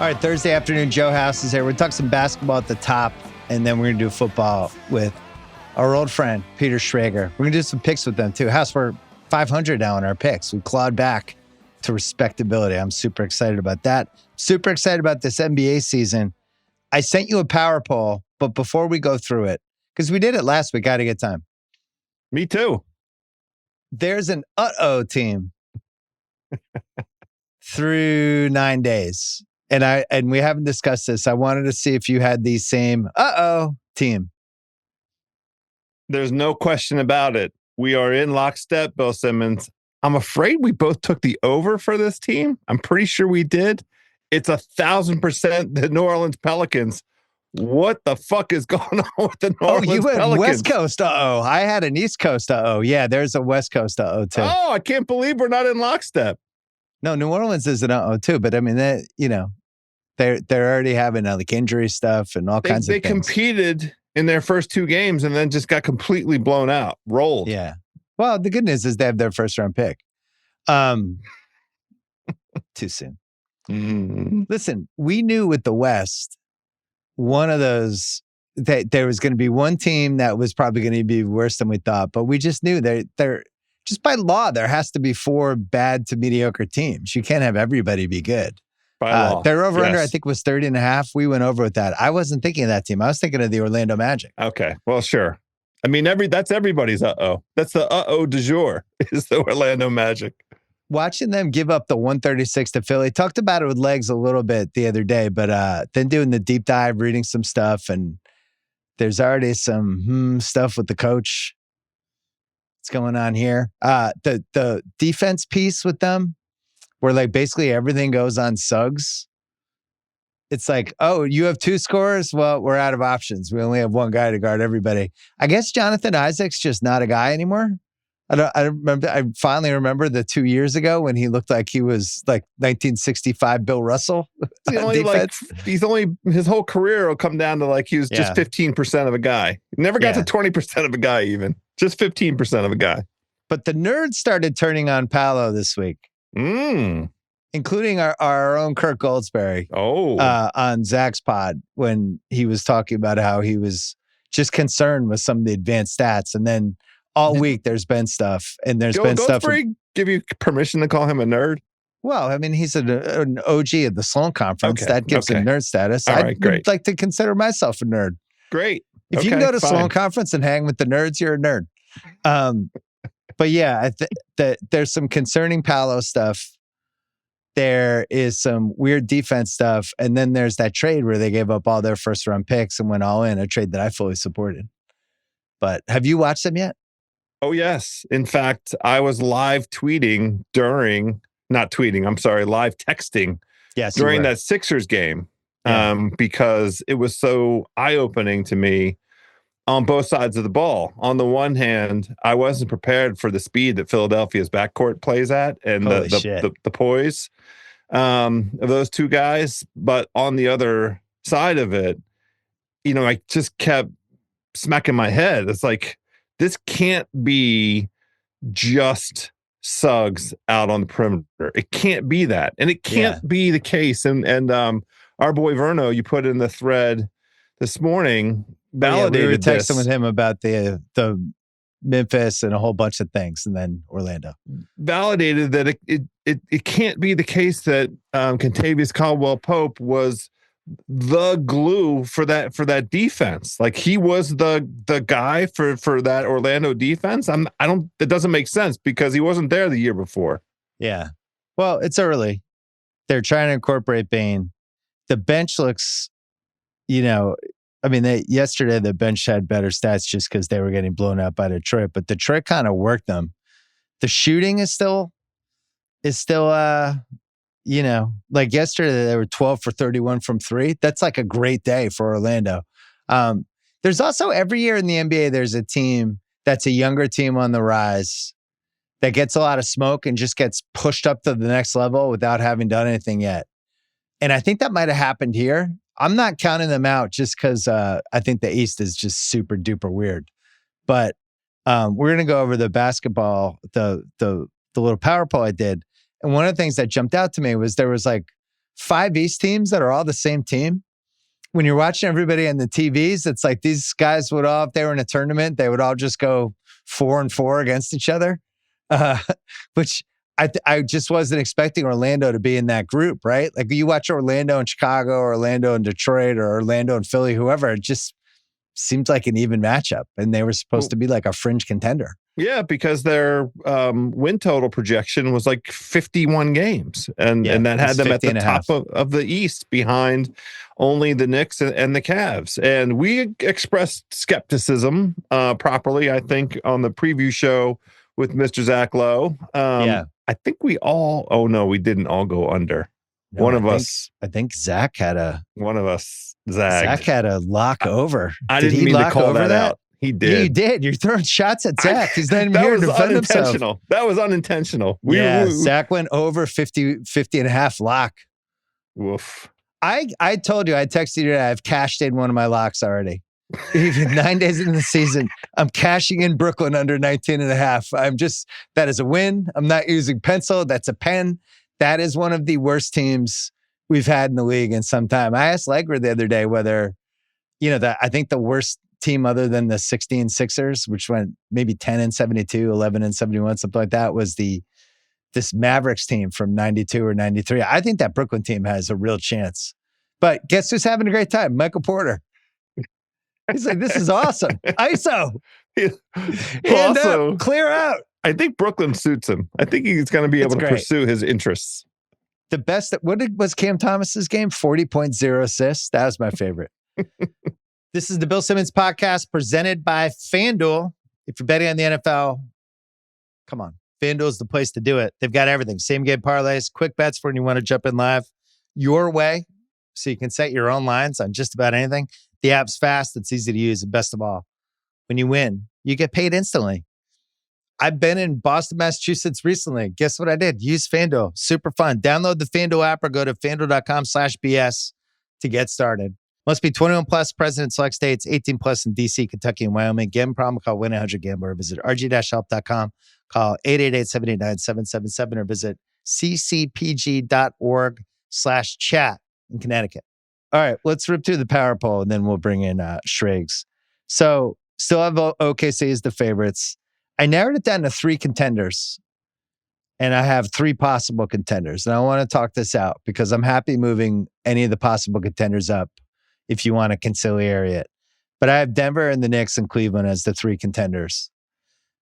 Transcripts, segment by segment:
All right, Thursday afternoon, Joe House is here. We'll talk some basketball at the top, and then we're going to do football with our old friend, Peter Schrager. We're going to do some picks with them, too. House, we're 500 now in our picks. We clawed back to respectability. I'm super excited about that. Super excited about this NBA season. I sent you a power poll, but before we go through it, because we did it last week, got to get time. Me too. There's an uh-oh team through 9 days. And we haven't discussed this. I wanted to see if you had the same uh-oh team. There's no question about it. We are in lockstep, Bill Simmons. I'm afraid we both took the over for this team. I'm pretty sure we did. It's 1,000% the New Orleans Pelicans. What the fuck is going on with the New Orleans Pelicans? You went West Coast uh-oh. I had an East Coast uh-oh. Yeah, there's a West Coast uh-oh too. Oh, I can't believe we're not in lockstep. No, New Orleans is an uh-oh too, but I mean, they're already having like injury stuff and all kinds of things. They competed in their first two games and then just got completely blown out, rolled. Yeah. Well, the good news is they have their first round pick. Too soon. Mm-hmm. Listen, we knew with the West, one of those that there was going to be one team that was probably going to be worse than we thought, but we just knew they're just by law, there has to be 4 bad to mediocre teams. You can't have everybody be good. Their over-under, I think, was 30.5. We went over with that. I wasn't thinking of that team. I was thinking of the Orlando Magic. Okay. Well, sure. I mean, that's everybody's uh-oh. That's the uh-oh du jour is the Orlando Magic. Watching them give up the 136 to Philly, talked about it with legs a little bit the other day, but then doing the deep dive, reading some stuff, and there's already some stuff with the coach. What's going on here? The defense piece with them, where like basically everything goes on Suggs. It's like, oh, you have 2 scorers? Well, we're out of options. We only have one guy to guard everybody. I guess Jonathan Isaac's just not a guy anymore. I finally remember the 2 years ago when he looked like he was like 1965 Bill Russell. His whole career will come down to like he was just 15% of a guy. Never got to 20% of a guy even. Just 15% of a guy. But the nerds started turning on Paolo this week. Including our own Kirk Goldsberry on Zach's pod when he was talking about how he was just concerned with some of the advanced stats. And then all week there's been stuff and there's been stuff. Goldsberry give you permission to call him a nerd? Well, I mean, he's an OG of the Sloan Conference. Okay, that gives him nerd status. All right, great. I'd like to consider myself a nerd. Great. If you can go to Sloan Conference and hang with the nerds, you're a nerd. But yeah, there's some concerning Paolo stuff. There is some weird defense stuff. And then there's that trade where they gave up all their first round picks and went all in, a trade that I fully supported. But have you watched them yet? Oh, yes. In fact, I was live tweeting live texting during that Sixers game because it was so eye-opening to me on both sides of the ball. On the one hand, I wasn't prepared for the speed that Philadelphia's backcourt plays at and the poise of those two guys. But on the other side of it, I just kept smacking my head. It's like, this can't be just Suggs out on the perimeter. It can't be that. And it can't be the case. And our boy Verno, you put in the thread this morning, validated we were texting with him about the Memphis and a whole bunch of things, and then Orlando. Validated that it can't be the case that Kentavious Caldwell-Pope was the glue for that defense. Like he was the guy for that Orlando defense. It doesn't make sense because he wasn't there the year before. Yeah. Well, it's early. They're trying to incorporate Bane. The bench looks, yesterday the bench had better stats just because they were getting blown out by Detroit, but Detroit kind of worked them. The shooting is still, like yesterday they were 12 for 31 from 3. That's like a great day for Orlando. There's also every year in the NBA, there's a team that's a younger team on the rise that gets a lot of smoke and just gets pushed up to the next level without having done anything yet. And I think that might have happened here. I'm not counting them out just because I think the East is just super duper weird. But we're going to go over the basketball, the little power poll I did. And one of the things that jumped out to me was there was like 5 East teams that are all the same team. When you're watching everybody on the TVs, it's like these guys would all, if they were in a tournament, they would all just go 4-4 against each other, which I just wasn't expecting Orlando to be in that group, right? Like you watch Orlando and Chicago, or Orlando and Detroit, or Orlando and Philly, whoever, it just seems like an even matchup. And they were supposed to be like a fringe contender. Yeah, because their win total projection was like 51 games. And that had them at the top of the East behind only the Knicks and the Cavs. And we expressed skepticism properly, I think, on the preview show with Mr. Zach Lowe. I think we didn't all go under. No, I think Zach had one of us zagged. Zach had a lock over. I didn't mean to call that out. He did. Yeah, you did. You're throwing shots at Zach. He's not even here to defend himself. That was unintentional. Zach went over 50 and a half lock. Woof. I told you, I texted you today, I've cashed in one of my locks already. Even 9 days into the season, I'm cashing in Brooklyn under 19 and a half. That is a win. I'm not using pencil. That's a pen. That is one of the worst teams we've had in the league in some time. I asked Legler the other day whether, I think the worst team other than the 16 Sixers, which went maybe 10-72, 11-71, something like that, was this Mavericks team from 92 or 93. I think that Brooklyn team has a real chance. But guess who's having a great time? Michael Porter. He's like, this is awesome. ISO. Hand up, clear out. I think Brooklyn suits him. I think he's going to be able to pursue his interests. The best, was Cam Thomas's game? 40.0 assists. That was my favorite. This is the Bill Simmons podcast presented by FanDuel. If you're betting on the NFL, come on. FanDuel is the place to do it. They've got everything. Same game parlays, quick bets for when you want to jump in live your way, so you can set your own lines on just about anything. The app's fast. It's easy to use. And best of all, when you win, you get paid instantly. I've been in Boston, Massachusetts recently. Guess what I did? Use FanDuel. Super fun. Download the FanDuel app or go to FanDuel.com/BS to get started. Must be 21 plus, present in select states, 18 plus in D.C., Kentucky, and Wyoming. Gambling problem, call 1-800-GAMBLER. Visit rg-help.com. Call 888-789-777 or visit ccpg.org/chat in Connecticut. All right, let's rip through the power poll and then we'll bring in Schrags. So still have OKC as the favorites. I narrowed it down to 3 contenders, and I have 3 possible contenders. And I want to talk this out because I'm happy moving any of the possible contenders up if you want to conciliary it. But I have Denver and the Knicks and Cleveland as the 3 contenders.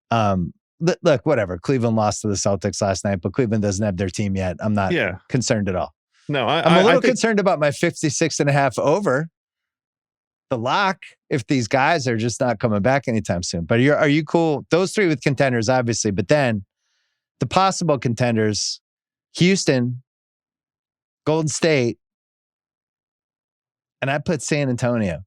Look, whatever. Cleveland lost to the Celtics last night, but Cleveland doesn't have their team yet. I'm not concerned at all. No, I'm a little concerned about my 56.5 over the lock if these guys are just not coming back anytime soon. But are you cool? Those 3 with contenders, obviously, but then the possible contenders, Houston, Golden State, and I put San Antonio.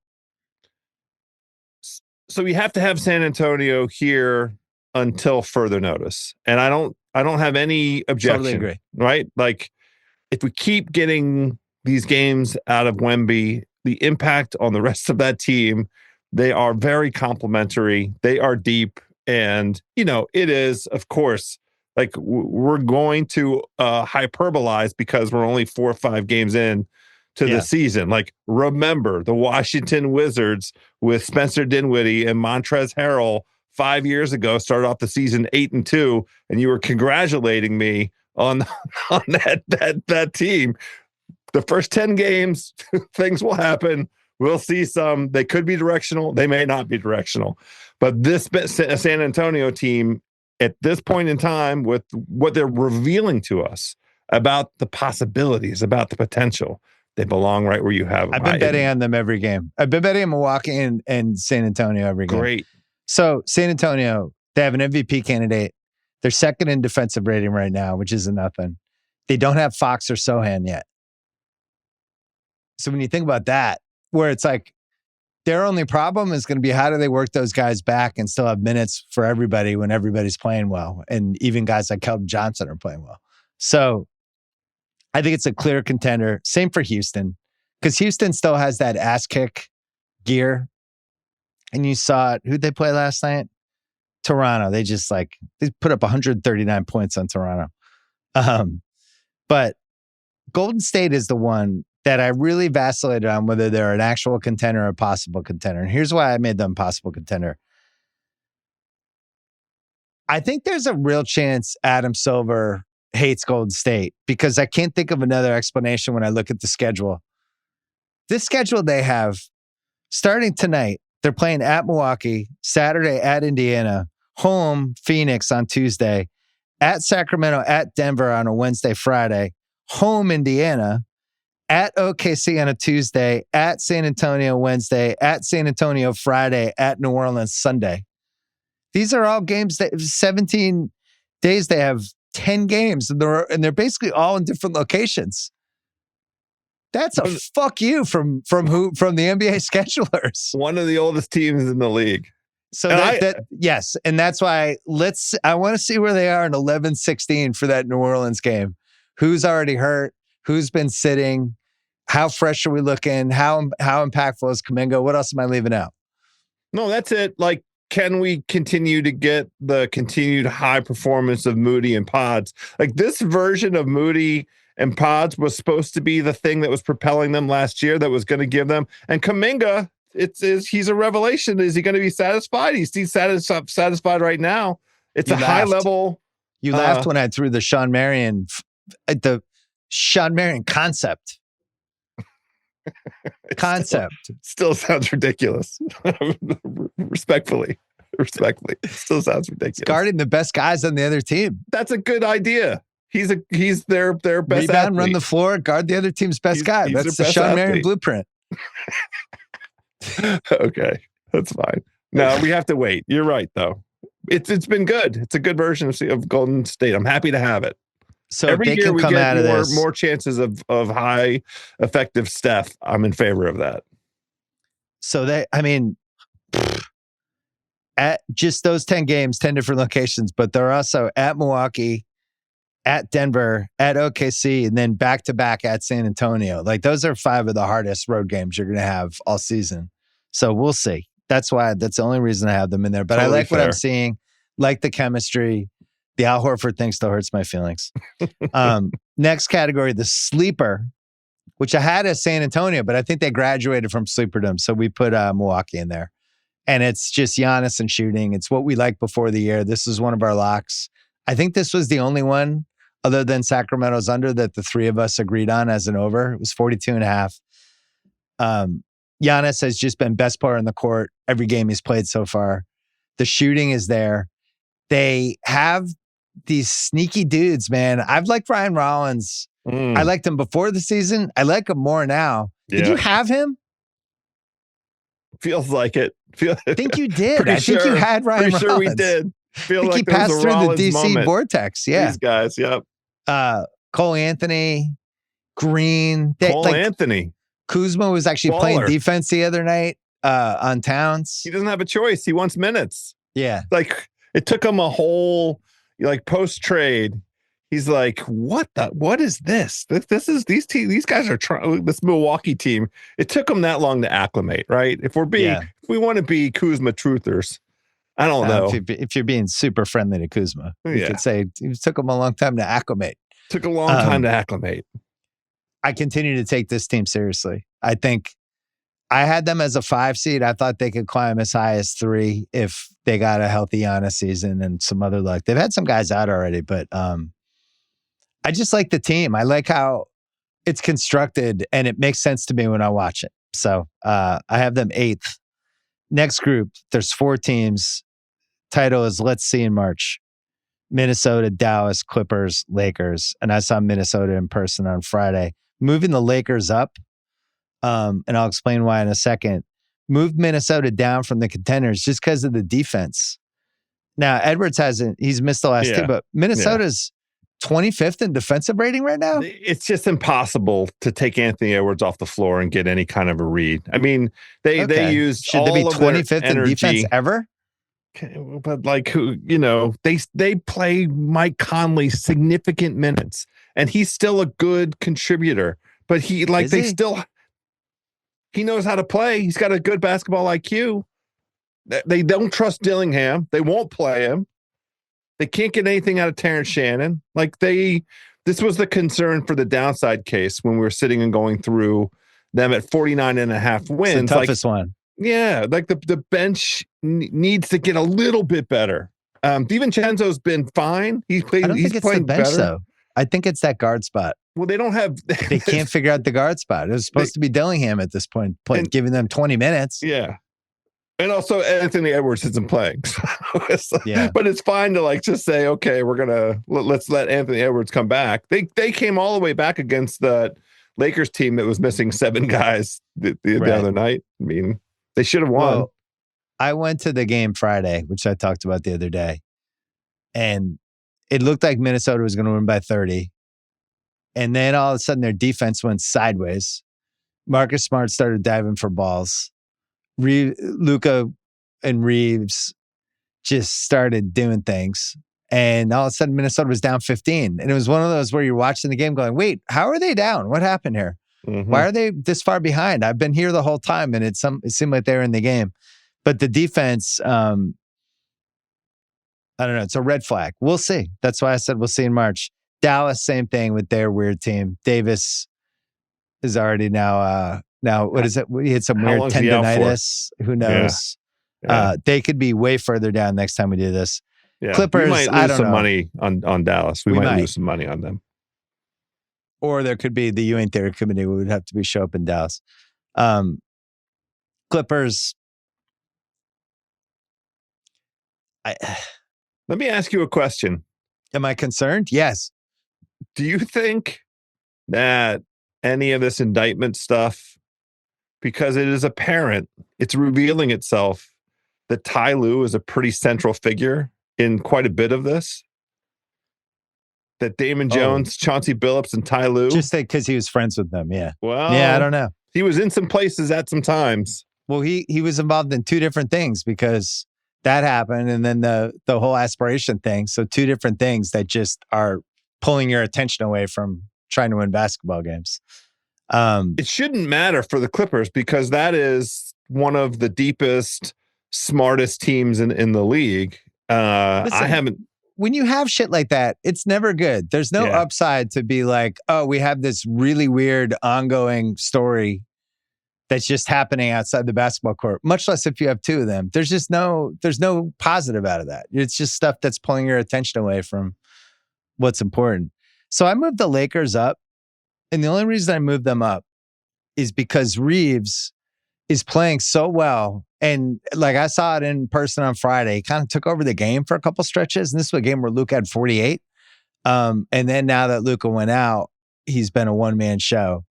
So we have to have San Antonio here until further notice. And I don't have any objection. Totally agree. Right? Like, if we keep getting these games out of Wemby, the impact on the rest of that team, they are very complimentary. They are deep. And, it is, of course, like we're going to hyperbolize because we're only 4 or 5 games in to the season. Like, remember the Washington Wizards with Spencer Dinwiddie and Montrezl Harrell 5 years ago started off the season 8-2, and you were congratulating me on that team. The first 10 games, things will happen. We'll see some. They could be directional. They may not be directional. But this San Antonio team, at this point in time, with what they're revealing to us about the possibilities, about the potential, they belong right where you have them. I've been betting on them every game. I've been betting on Milwaukee and San Antonio every game. Great. So San Antonio, they have an MVP candidate. They're second in defensive rating right now, which isn't nothing. They don't have Fox or Sohan yet. So when you think about that, where it's like their only problem is going to be how do they work those guys back and still have minutes for everybody when everybody's playing well. And even guys like Keldon Johnson are playing well. So I think it's a clear contender. Same for Houston, because Houston still has that ass kick gear. And you saw it. Who'd they play last night? Toronto. They put up 139 points on Toronto. But Golden State is the one that I really vacillated on whether they're an actual contender or a possible contender. And here's why I made them possible contender. I think there's a real chance Adam Silver hates Golden State because I can't think of another explanation when I look at the schedule. This schedule they have, starting tonight, they're playing at Milwaukee, Saturday at Indiana, home Phoenix on Tuesday, at Sacramento, at Denver on a Wednesday, Friday, home Indiana, at OKC on a Tuesday, at San Antonio Wednesday, at San Antonio Friday, at New Orleans Sunday. These are all games that 17 days, they have 10 games and they're basically all in different locations. That's a fuck you from the NBA schedulers. One of the oldest teams in the league. So yes, and that's why I want to see where they are in 11-16 for that New Orleans game. Who's already hurt? Who's been sitting? How fresh are we looking? How impactful is Kuminga? What else am I leaving out? No, that's it. Like, can we continue to get the continued high performance of Moody and Pods? Like, this version of Moody and Pods was supposed to be the thing that was propelling them last year, that was going to give them. And Kuminga, he's a revelation. Is he going to be satisfied? He's satisfied right now. It's a high level. You laughed when I threw the Sean Marion concept. Still sounds ridiculous. Respectfully. Still sounds ridiculous. It's guarding the best guys on the other team. That's a good idea. He's their best rebound, athlete. Run the floor, guard the other team's best guy. That's the Sean Marion blueprint. Okay, that's fine. No, we have to wait. You're right, though. It's been good. It's a good version of Golden State. I'm happy to have it. So every they year can we come get out of this. more chances of high effective Steph. I'm in favor of that. So at just those 10 games, 10 different locations, but they're also at Milwaukee, at Denver, at OKC, and then back to back at San Antonio. Like, those are 5 of the hardest road games you're going to have all season. So we'll see. That's the only reason I have them in there. But totally I like fair. What I'm seeing, like the chemistry. The Al Horford thing still hurts my feelings. Next category, the sleeper, which I had as San Antonio, but I think they graduated from sleeperdom. So we put Milwaukee in there. And it's just Giannis and shooting. It's what we liked before the year. This is one of our locks. I think this was the only one other than Sacramento's under that the 3 of us agreed on as an over. It was 42.5. Giannis has just been best player in the court every game he's played so far. The shooting is there. They have these sneaky dudes, man. I've liked Ryan Rollins. I liked him before the season. I like him more now. Yeah. Did you have him? Feels like it. I think you did. I think you had Ryan Rollins. Pretty sure we did. I think he passed through Rollins the DC moment. Vortex. Yeah. These guys, yep. Cole Anthony, Green. Anthony. Kuzma was actually playing defense the other night on Towns. He doesn't have a choice. He wants minutes. Yeah. Like, it took him a whole, post-trade. He's like, what is this? These guys are trying, this Milwaukee team. It took them that long to acclimate, right? If we want to be Kuzma truthers, I don't know. If you're being super friendly to Kuzma, you could say it took him a long time to acclimate. Took a long time to acclimate. I continue to take this team seriously. I think I had them as a 5 seed. I thought they could climb as high as 3 if they got a healthy Giannis season and some other luck. They've had some guys out already, but I just like the team. I like how it's constructed, and it makes sense to me when I watch it. So I have them 8th. Next group, there's 4 teams. Title is Let's See in March. Minnesota, Dallas, Clippers, Lakers. And I saw Minnesota in person on Friday. Moving the Lakers up, and I'll explain why in a second, moved Minnesota down from the contenders just because of the defense. Now, Edwards he's missed the last 2, but Minnesota's 25th in defensive rating right now. It's just impossible to take Anthony Edwards off the floor and get any kind of a read. I mean, they used Should they be 25th in defense ever? But they play Mike Conley significant minutes, and he's still a good contributor. But he knows how to play. He's got a good basketball IQ. They don't trust Dillingham. They won't play him. They can't get anything out of Terrence Shannon. Like, they This was the concern for the downside case when we were sitting and going through them at 49.5 wins. It's the toughest one. Yeah, like the bench needs to get a little bit better. DiVincenzo's been fine. I don't think it's the bench, though. I think it's that guard spot. Well, they don't have... They can't figure out the guard spot. It was supposed to be Dillingham at this point giving them 20 minutes. Yeah. And also Anthony Edwards isn't playing. Yeah. But it's fine to just say, okay, let's let Anthony Edwards come back. They came all the way back against the Lakers team that was missing 7 guys the other night. I mean, they should have won. Well, I went to the game Friday, which I talked about the other day, and it looked like Minnesota was going to win by 30. And then all of a sudden their defense went sideways. Marcus Smart started diving for balls. Luka and Reeves just started doing things. And all of a sudden Minnesota was down 15. And it was one of those where you're watching the game going, wait, how are they down? What happened here? Mm-hmm. Why are they this far behind? I've been here the whole time, and it seemed like they were in the game. But the defense, I don't know. It's a red flag. We'll see. That's why I said we'll see in March. Dallas, same thing with their weird team. Davis is already now what is it? He had some weird tendonitis. Who knows? Yeah. They could be way further down next time we do this. Yeah. Clippers, we might lose some money on Dallas. We might lose some money on them. Or there could be the Ewing Theory Committee. We would have to show up in Dallas. Clippers. Let me ask you a question. Am I concerned? Yes. Do you think that any of this indictment stuff, because it is apparent, it's revealing itself that Ty Lue is a pretty central figure in quite a bit of this? That Damon Jones, Chauncey Billups, and Ty Lue? Just because he was friends with them, yeah. Well, yeah, I don't know. He was in some places at some times. Well, he was involved in 2 different things because that happened, and then the whole aspiration thing. So 2 different things that just are pulling your attention away from trying to win basketball games. It shouldn't matter for the Clippers because that is one of the deepest, smartest teams in the league. Listen, when you have shit like that, it's never good. There's no upside to be like, oh, we have this really weird ongoing story that's just happening outside the basketball court, much less if you have 2 of them. There's no positive out of that. It's just stuff that's pulling your attention away from what's important. So I moved the Lakers up. And the only reason I moved them up is because Reeves is playing so well. And I saw it in person on Friday. He kind of took over the game for a couple stretches. And this was a game where Luka had 48. And then now that Luka went out, he's been a one-man show.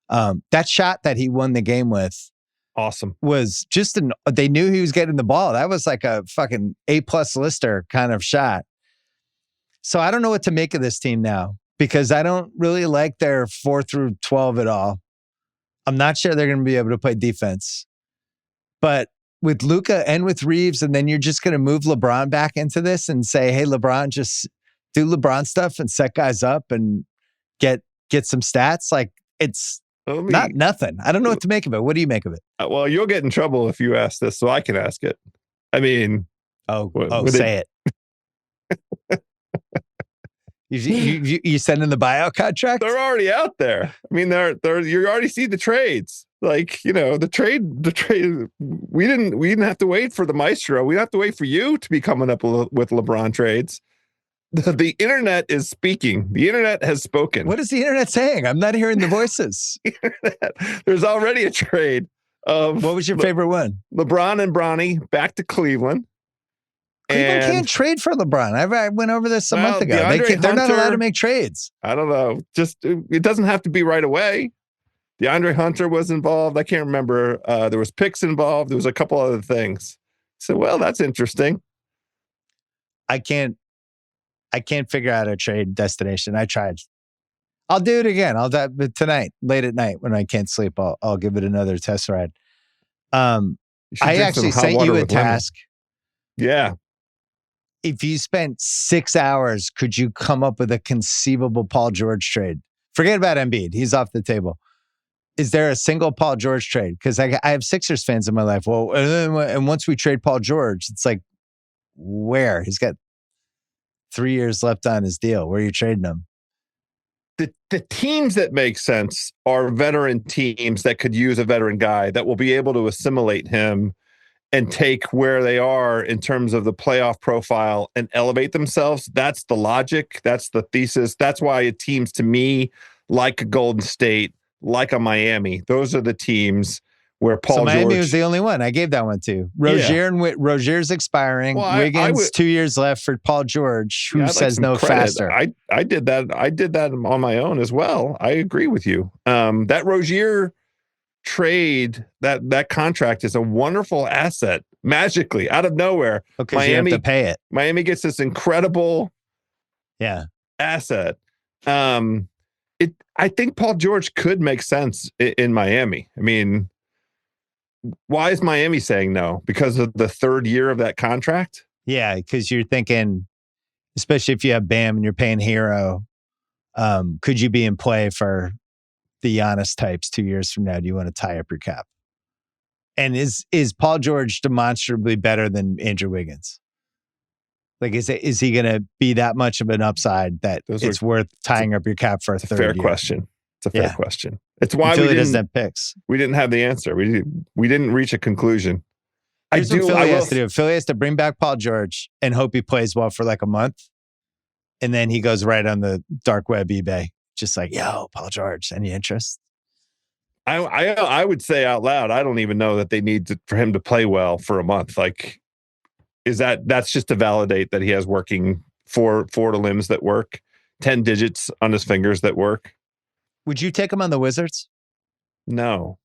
That shot that he won the game with, awesome, was just they knew he was getting the ball. That was like a fucking A+ lister kind of shot. So I don't know what to make of this team now because I don't really like their 4 through 12 at all. I'm not sure they're going to be able to play defense. But with Luka and with Reeves, and then you're just going to move LeBron back into this and say, hey, LeBron, just do LeBron stuff and set guys up and get some stats. It's not nothing. I don't know what to make of it. What do you make of it? Well, you'll get in trouble if you ask this, so I can ask it. I mean... say it. You send in the buyout contract? They're already out there. I mean, you already see the trades. The trade. We didn't have to wait for the maestro. We have to wait for you to be coming up with LeBron trades. The internet is speaking. The internet has spoken. What is the internet saying? I'm not hearing the voices. There's already a trade of... What was your favorite one? LeBron and Bronny back to Cleveland. Cleveland can't trade for LeBron. I went over this a month ago. They're not allowed to make trades. I don't know. It doesn't have to be right away. DeAndre Hunter was involved. I can't remember. There was picks involved. There was a couple other things. So, well, that's interesting. I can't figure out a trade destination. I tried. I'll do it again. I'll do it tonight, late at night when I can't sleep. I'll give it another test ride. I actually sent you a task. Yeah. If you spent 6 hours, could you come up with a conceivable Paul George trade? Forget about Embiid. He's off the table. Is there a single Paul George trade? Because I have Sixers fans in my life. Well, and once we trade Paul George, it's like, where? He's got 3 years left on his deal. Where are you trading him? the teams that make sense are veteran teams that could use a veteran guy that will be able to assimilate him and take where they are in terms of the playoff profile and elevate themselves. That's the logic. That's the thesis. That's why it teams to me like a Golden State, like a Miami. Those are the teams where Paul Miami George was the only one. I gave that one to Rozier. And Rozier's expiring. Well, Wiggins, 2 years left for Paul George, who says no faster. I did that. I did that on my own as well. I agree with you. That Rozier trade, that contract is a wonderful asset. Magically, out of nowhere, Miami, you have to pay it. Miami gets this incredible asset. I think Paul George could make sense in Miami. I mean, why is Miami saying no? Because of the third year of that contract? Yeah, because you're thinking, especially if you have Bam and you're paying Hero, could you be in play for the Giannis types 2 years from now? Do you want to tie up your cap? And is Paul George demonstrably better than Andrew Wiggins? Like, is he going to be that much of an upside that it's worth tying up your cap for a third year? Fair question. It's a fair question. It's why we didn't have picks. We didn't have the answer. We didn't reach a conclusion. Here's what Philly has to do. Philly has to bring back Paul George and hope he plays well for like a month. And then he goes right on the dark web eBay. Just like, yo, Paul George, any interest? I would say out loud, I don't even know that they need for him to play well for a month. Like, that's just to validate that he has working four limbs that work, 10 digits on his fingers that work. Would you take him on the Wizards? No.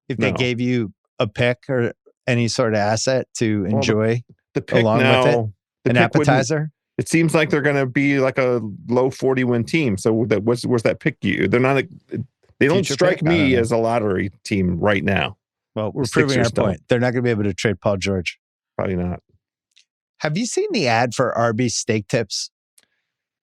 If they gave you a pick or any sort of asset to enjoy the pick along with it, an appetizer? It seems like they're going to be like a low 40 win team. So where's that pick you? They're not. They don't strike me as a lottery team right now. Well, we're proving our point. They're not going to be able to trade Paul George. Probably not. Have you seen the ad for Arby's steak tips?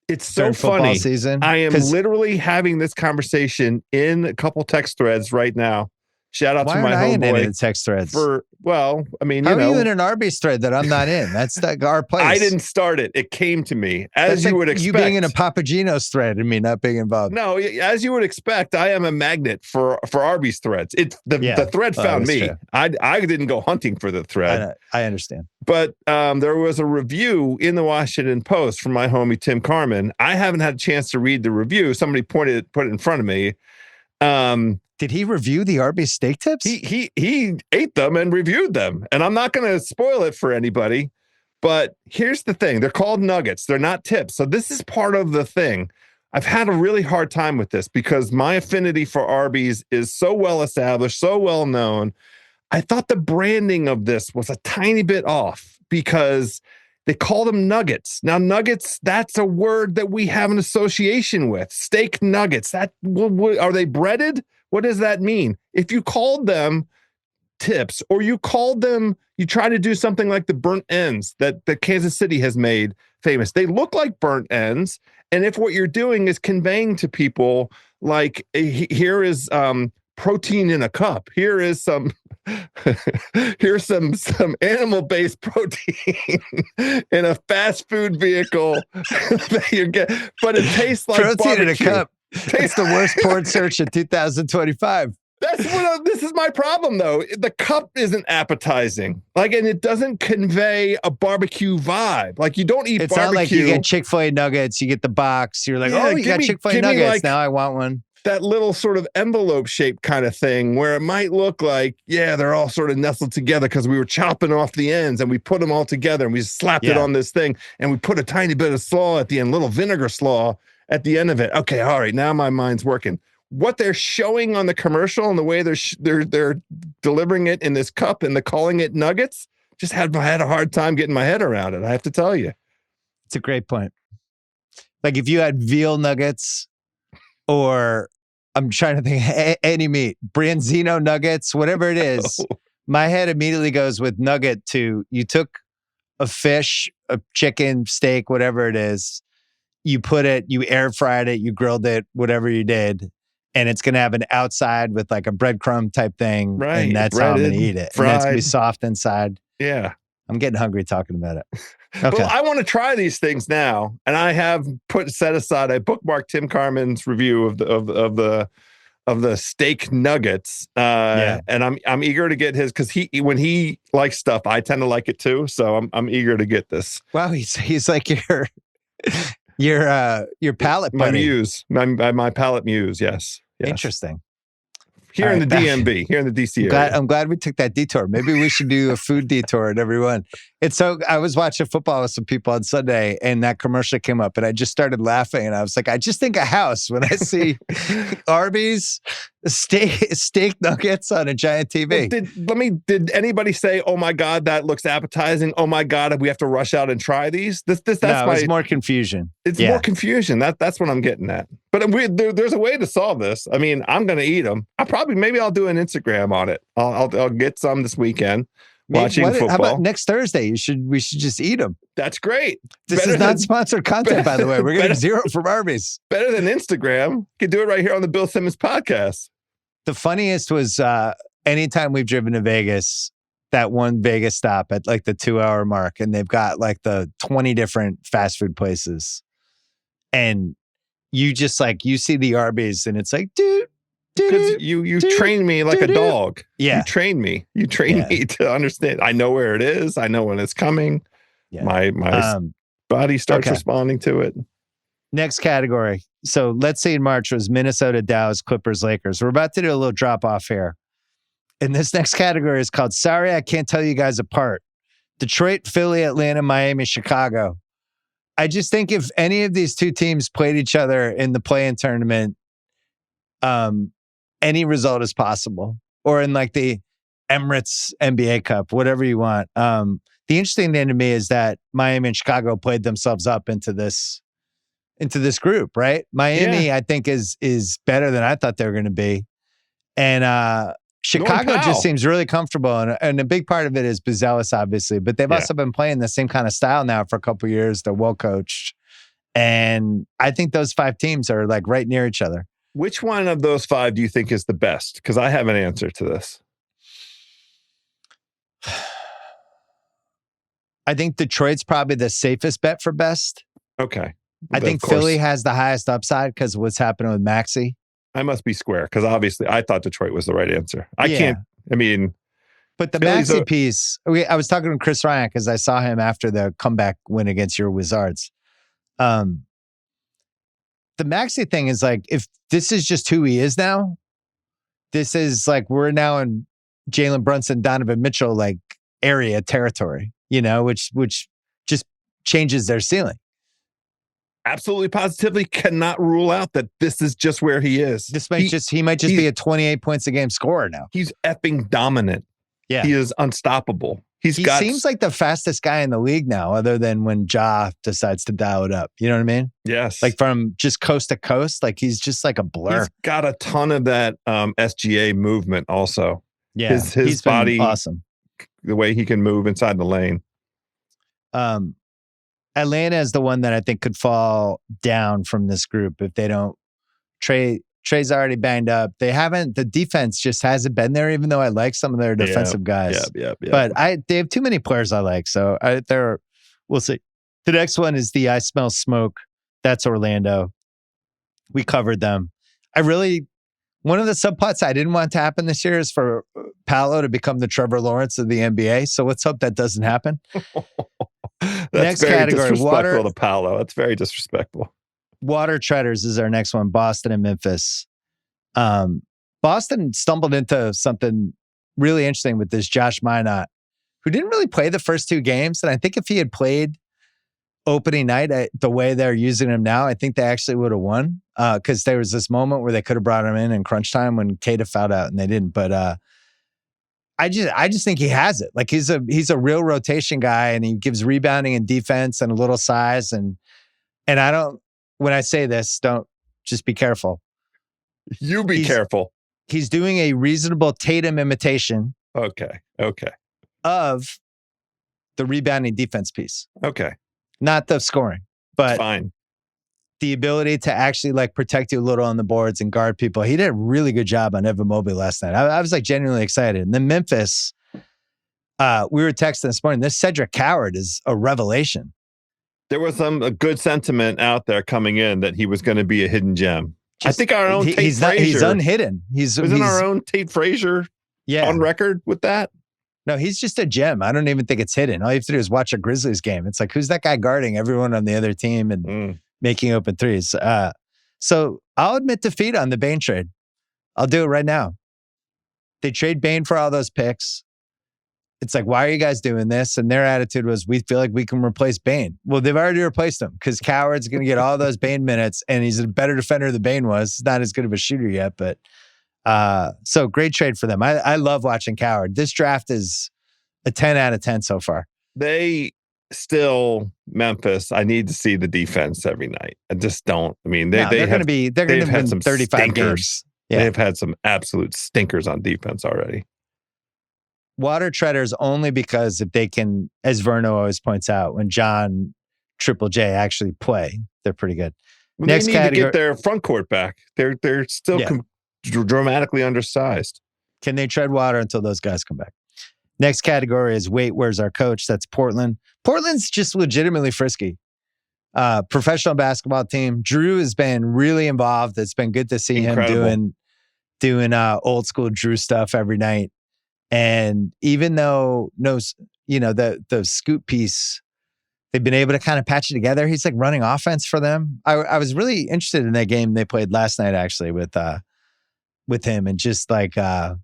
It's so funny. Season? I am literally having this conversation in a couple text threads right now. Shout out to my homeboy. In text threads? How are you in an Arby's thread that I'm not in? That's our place. I didn't start it. It came to me, as you would expect. You being in a Papagino's thread and me not being involved. No, as you would expect, I am a magnet for Arby's threads. The thread found me. True. I didn't go hunting for the thread. I understand. But there was a review in the Washington Post from my homie Tim Carmen. I haven't had a chance to read the review. Somebody put it in front of me. Did he review the Arby's steak tips? He ate them and reviewed them. And I'm not going to spoil it for anybody. But here's the thing. They're called nuggets. They're not tips. So this is part of the thing. I've had a really hard time with this because my affinity for Arby's is so well established, so well known. I thought the branding of this was a tiny bit off because they call them nuggets. Now, nuggets, that's a word that we have an association with. Steak nuggets. Are they breaded? What does that mean? If you called them tips or you try to do something like the burnt ends that Kansas City has made famous, they look like burnt ends. And if what you're doing is conveying to people like, here is protein in a cup, here's some animal-based protein in a fast food vehicle that you get, but it tastes like protein barbecue. In a cup. It's the worst porn search in 2025. This is my problem, though. The cup isn't appetizing, and it doesn't convey a barbecue vibe. Like, you don't eat it's barbecue. It's not like you get Chick-fil-A nuggets. You get the box. You're like, you got Chick-fil-A nuggets. Now I want one. That little sort of envelope shaped kind of thing where it might look like, they're all sort of nestled together because we were chopping off the ends and we put them all together and we slapped it on this thing and we put a tiny bit of slaw at the end, little vinegar slaw at the end of it. Okay, all right, now my mind's working. What they're showing on the commercial and the way they're delivering it in this cup and calling it nuggets, just had a hard time getting my head around it, I have to tell you. It's a great point. Like if you had veal nuggets or I'm trying to think any meat, branzino nuggets, whatever it is, my head immediately goes with nugget to you took a fish, a chicken, steak, whatever it is, you air fried it, you grilled it, whatever you did, and it's going to have an outside with like a breadcrumb type thing. Right. And that's how I'm going to eat it. Fried. And that's going to be soft inside. Yeah. I'm getting hungry talking about it. Okay. Well, I want to try these things now, and I have set aside. I bookmarked Tim Carmen's review of the steak nuggets, and I'm eager to get his, because when he likes stuff, I tend to like it too. So I'm eager to get this. Wow, he's like your palate buddy. My muse, my palate muse. Yes. Interesting. Here in the DMV, here in the DC area. I'm glad we took that detour. Maybe we should do a food detour at everyone. I was watching football with some people on Sunday, and that commercial came up, and I just started laughing, and I was like, I just think a house when I see Arby's steak nuggets on a giant TV. Did anybody say, "Oh my God, that looks appetizing"? Oh my God, we have to rush out and try these. It's more confusion. It's more confusion. That's what I'm getting at. But there's a way to solve this. I mean, I'm going to eat them. Maybe I'll do an Instagram on it. I'll get some this weekend. Watching football. How about next Thursday? We should just eat them. That's great. This is not sponsored content, by the way. We're getting zero from Arby's. Better than Instagram. You can do it right here on the Bill Simmons podcast. The funniest was anytime we've driven to Vegas, that one Vegas stop at like the 2-hour mark, and they've got like the 20 different fast food places. And you just you see the Arby's, and it's like, dude. Because you trained me like a dog. Yeah. You trained me. You trained me to understand. I know where it is. I know when it's coming. Yeah. My body starts responding to it. Next category. So let's say in March was Minnesota, Dallas, Clippers, Lakers. We're about to do a little drop off here. And this next category is called Sorry I Can't Tell You Guys Apart. Detroit, Philly, Atlanta, Miami, Chicago. I just think if any of these two teams played each other in the play-in tournament, any result is possible, or in like the Emirates NBA Cup, whatever you want. The interesting thing to me is that Miami and Chicago played themselves up into this group, right? Miami, I think, is better than I thought they were going to be, and Chicago just seems really comfortable, and a big part of it is Buzelis, obviously, but they've also been playing the same kind of style now for a couple of years. They're well coached, and I think those 5 teams are like right near each other. Which one of those 5 do you think is the best? Because I have an answer to this. I think Detroit's probably the safest bet for best. Okay. I think Philly has the highest upside because of what's happening with Maxey. I must be square because obviously I thought Detroit was the right answer. But the Maxey piece, I was talking to Chris Ryan because I saw him after the comeback win against your Wizards. The Maxey thing is like, if this is just who he is now, this is like, we're now in Jalen Brunson, Donovan Mitchell, like area territory, which just changes their ceiling. Absolutely, positively cannot rule out that this is just where he is. He might just be a 28 points a game scorer now. He's effing dominant. Yeah. He is unstoppable. He seems like the fastest guy in the league now, other than when Ja decides to dial it up. You know what I mean? Yes. Like from just coast to coast, like he's just like a blur. He's got a ton of that SGA movement also. Yeah. His body, awesome. The way he can move inside the lane. Atlanta is the one that I think could fall down from this group if they don't. Trey's already banged up. The defense just hasn't been there, even though I like some of their defensive guys. Yeah. But they have too many players I like. So we'll see. The next one is the I Smell Smoke. That's Orlando. We covered them. One of the subplots I didn't want to happen this year is for Paolo to become the Trevor Lawrence of the NBA. So let's hope that doesn't happen. That's next very category, disrespectful to Paolo. That's very disrespectful. Water treaders is our next one, Boston and Memphis. Boston stumbled into something really interesting with this Josh Minot, who didn't really play the first 2 games. And I think if he had played opening night the way they're using him now, I think they actually would have won. Because there was this moment where they could have brought him in crunch time when Kata fouled out and they didn't. But I just think he has it. Like he's a real rotation guy, and he gives rebounding and defense and a little size. And I don't. When I say this, don't just be careful. You be careful. He's doing a reasonable Tatum imitation. Okay. Of the rebounding defense piece. Okay. Not the scoring, but fine. The ability to actually like protect you a little on the boards and guard people. He did a really good job on Evan Mobley last night. I was like genuinely excited. And then Memphis, We were texting this morning. This Cedric Coward is a revelation. There was a good sentiment out there coming in that he was going to be a hidden gem. I think our own Tate Frazier. He's unhidden. Isn't our own Tate Frazier on record with that? No, he's just a gem. I don't even think it's hidden. All you have to do is watch a Grizzlies game. It's like, who's that guy guarding everyone on the other team and making open threes? So I'll admit defeat on the Bane trade. I'll do it right now. They trade Bane for all those picks. It's like, why are you guys doing this? And their attitude was, we feel like we can replace Bane. Well, they've already replaced him because Coward's going to get all those Bane minutes, and he's a better defender than Bane was. He's not as good of a shooter yet, but so great trade for them. I love watching Coward. This draft is a 10 out of 10 so far. They still, Memphis, I need to see the defense every night. I just don't. I mean, they're going to win some 35 stinkers. Games. Yeah. They've had some absolute stinkers on defense already. Water treaders only because if they can, as Verno always points out, when John Triple J actually play, they're pretty good. Well, Next they need to get their front court back. They're still dramatically undersized. Can they tread water until those guys come back? Next category is wait, where's our coach? That's Portland. Portland's just legitimately frisky. Professional basketball team. Drew has been really involved. It's been good to see him doing old school Drew stuff every night. And even though the scoop piece, they've been able to kind of patch it together. He's like running offense for them. I was really interested in that game they played last night actually with him, and just like I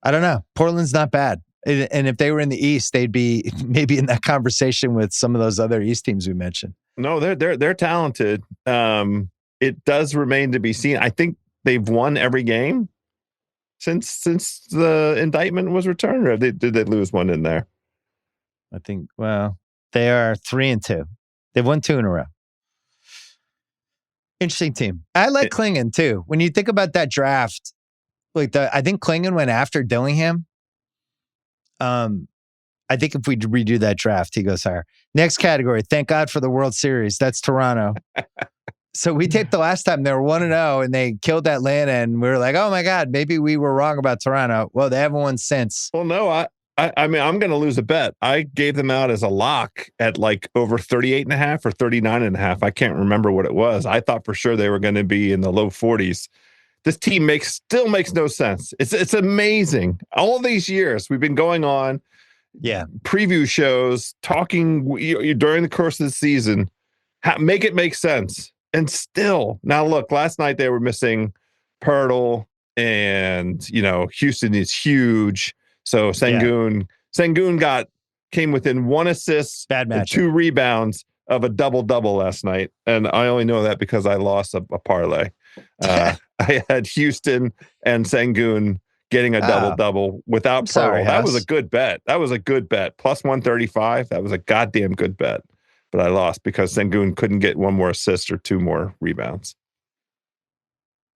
don't know, Portland's not bad. And if they were in the East, they'd be maybe in that conversation with some of those other East teams we mentioned. No, they're talented. It does remain to be seen. I think they've won every game since the indictment was returned, or did they lose one in there? I think, well, they are 3-2. They've won 2 in a row. Interesting team. I like Klingon too. When you think about that draft, I think Klingon went after Dillingham. I think if we redo that draft, he goes higher. Next category. Thank God for the World Series. That's Toronto. So we taped the last time they were 1-0 and they killed Atlanta, and we were like, oh my God, maybe we were wrong about Toronto. Well, they haven't won since. Well, no, I mean, I'm going to lose a bet. I gave them out as a lock at like over 38.5 or 39.5. I can't remember what it was. I thought for sure they were going to be in the low 40s. This team still makes no sense. It's amazing. All of these years we've been going on preview shows, talking during the course of the season, make it make sense. And still, now look, last night they were missing Pirtle, and Houston is huge. So Sengun came within 1 assist and 2 rebounds of a double-double last night. And I only know that because I lost a parlay. I had Houston and Sengun getting a double-double without Pirtle. That was a good bet. Plus 135. That was a goddamn good bet. But I lost because Sengun couldn't get 1 more assist or 2 more rebounds.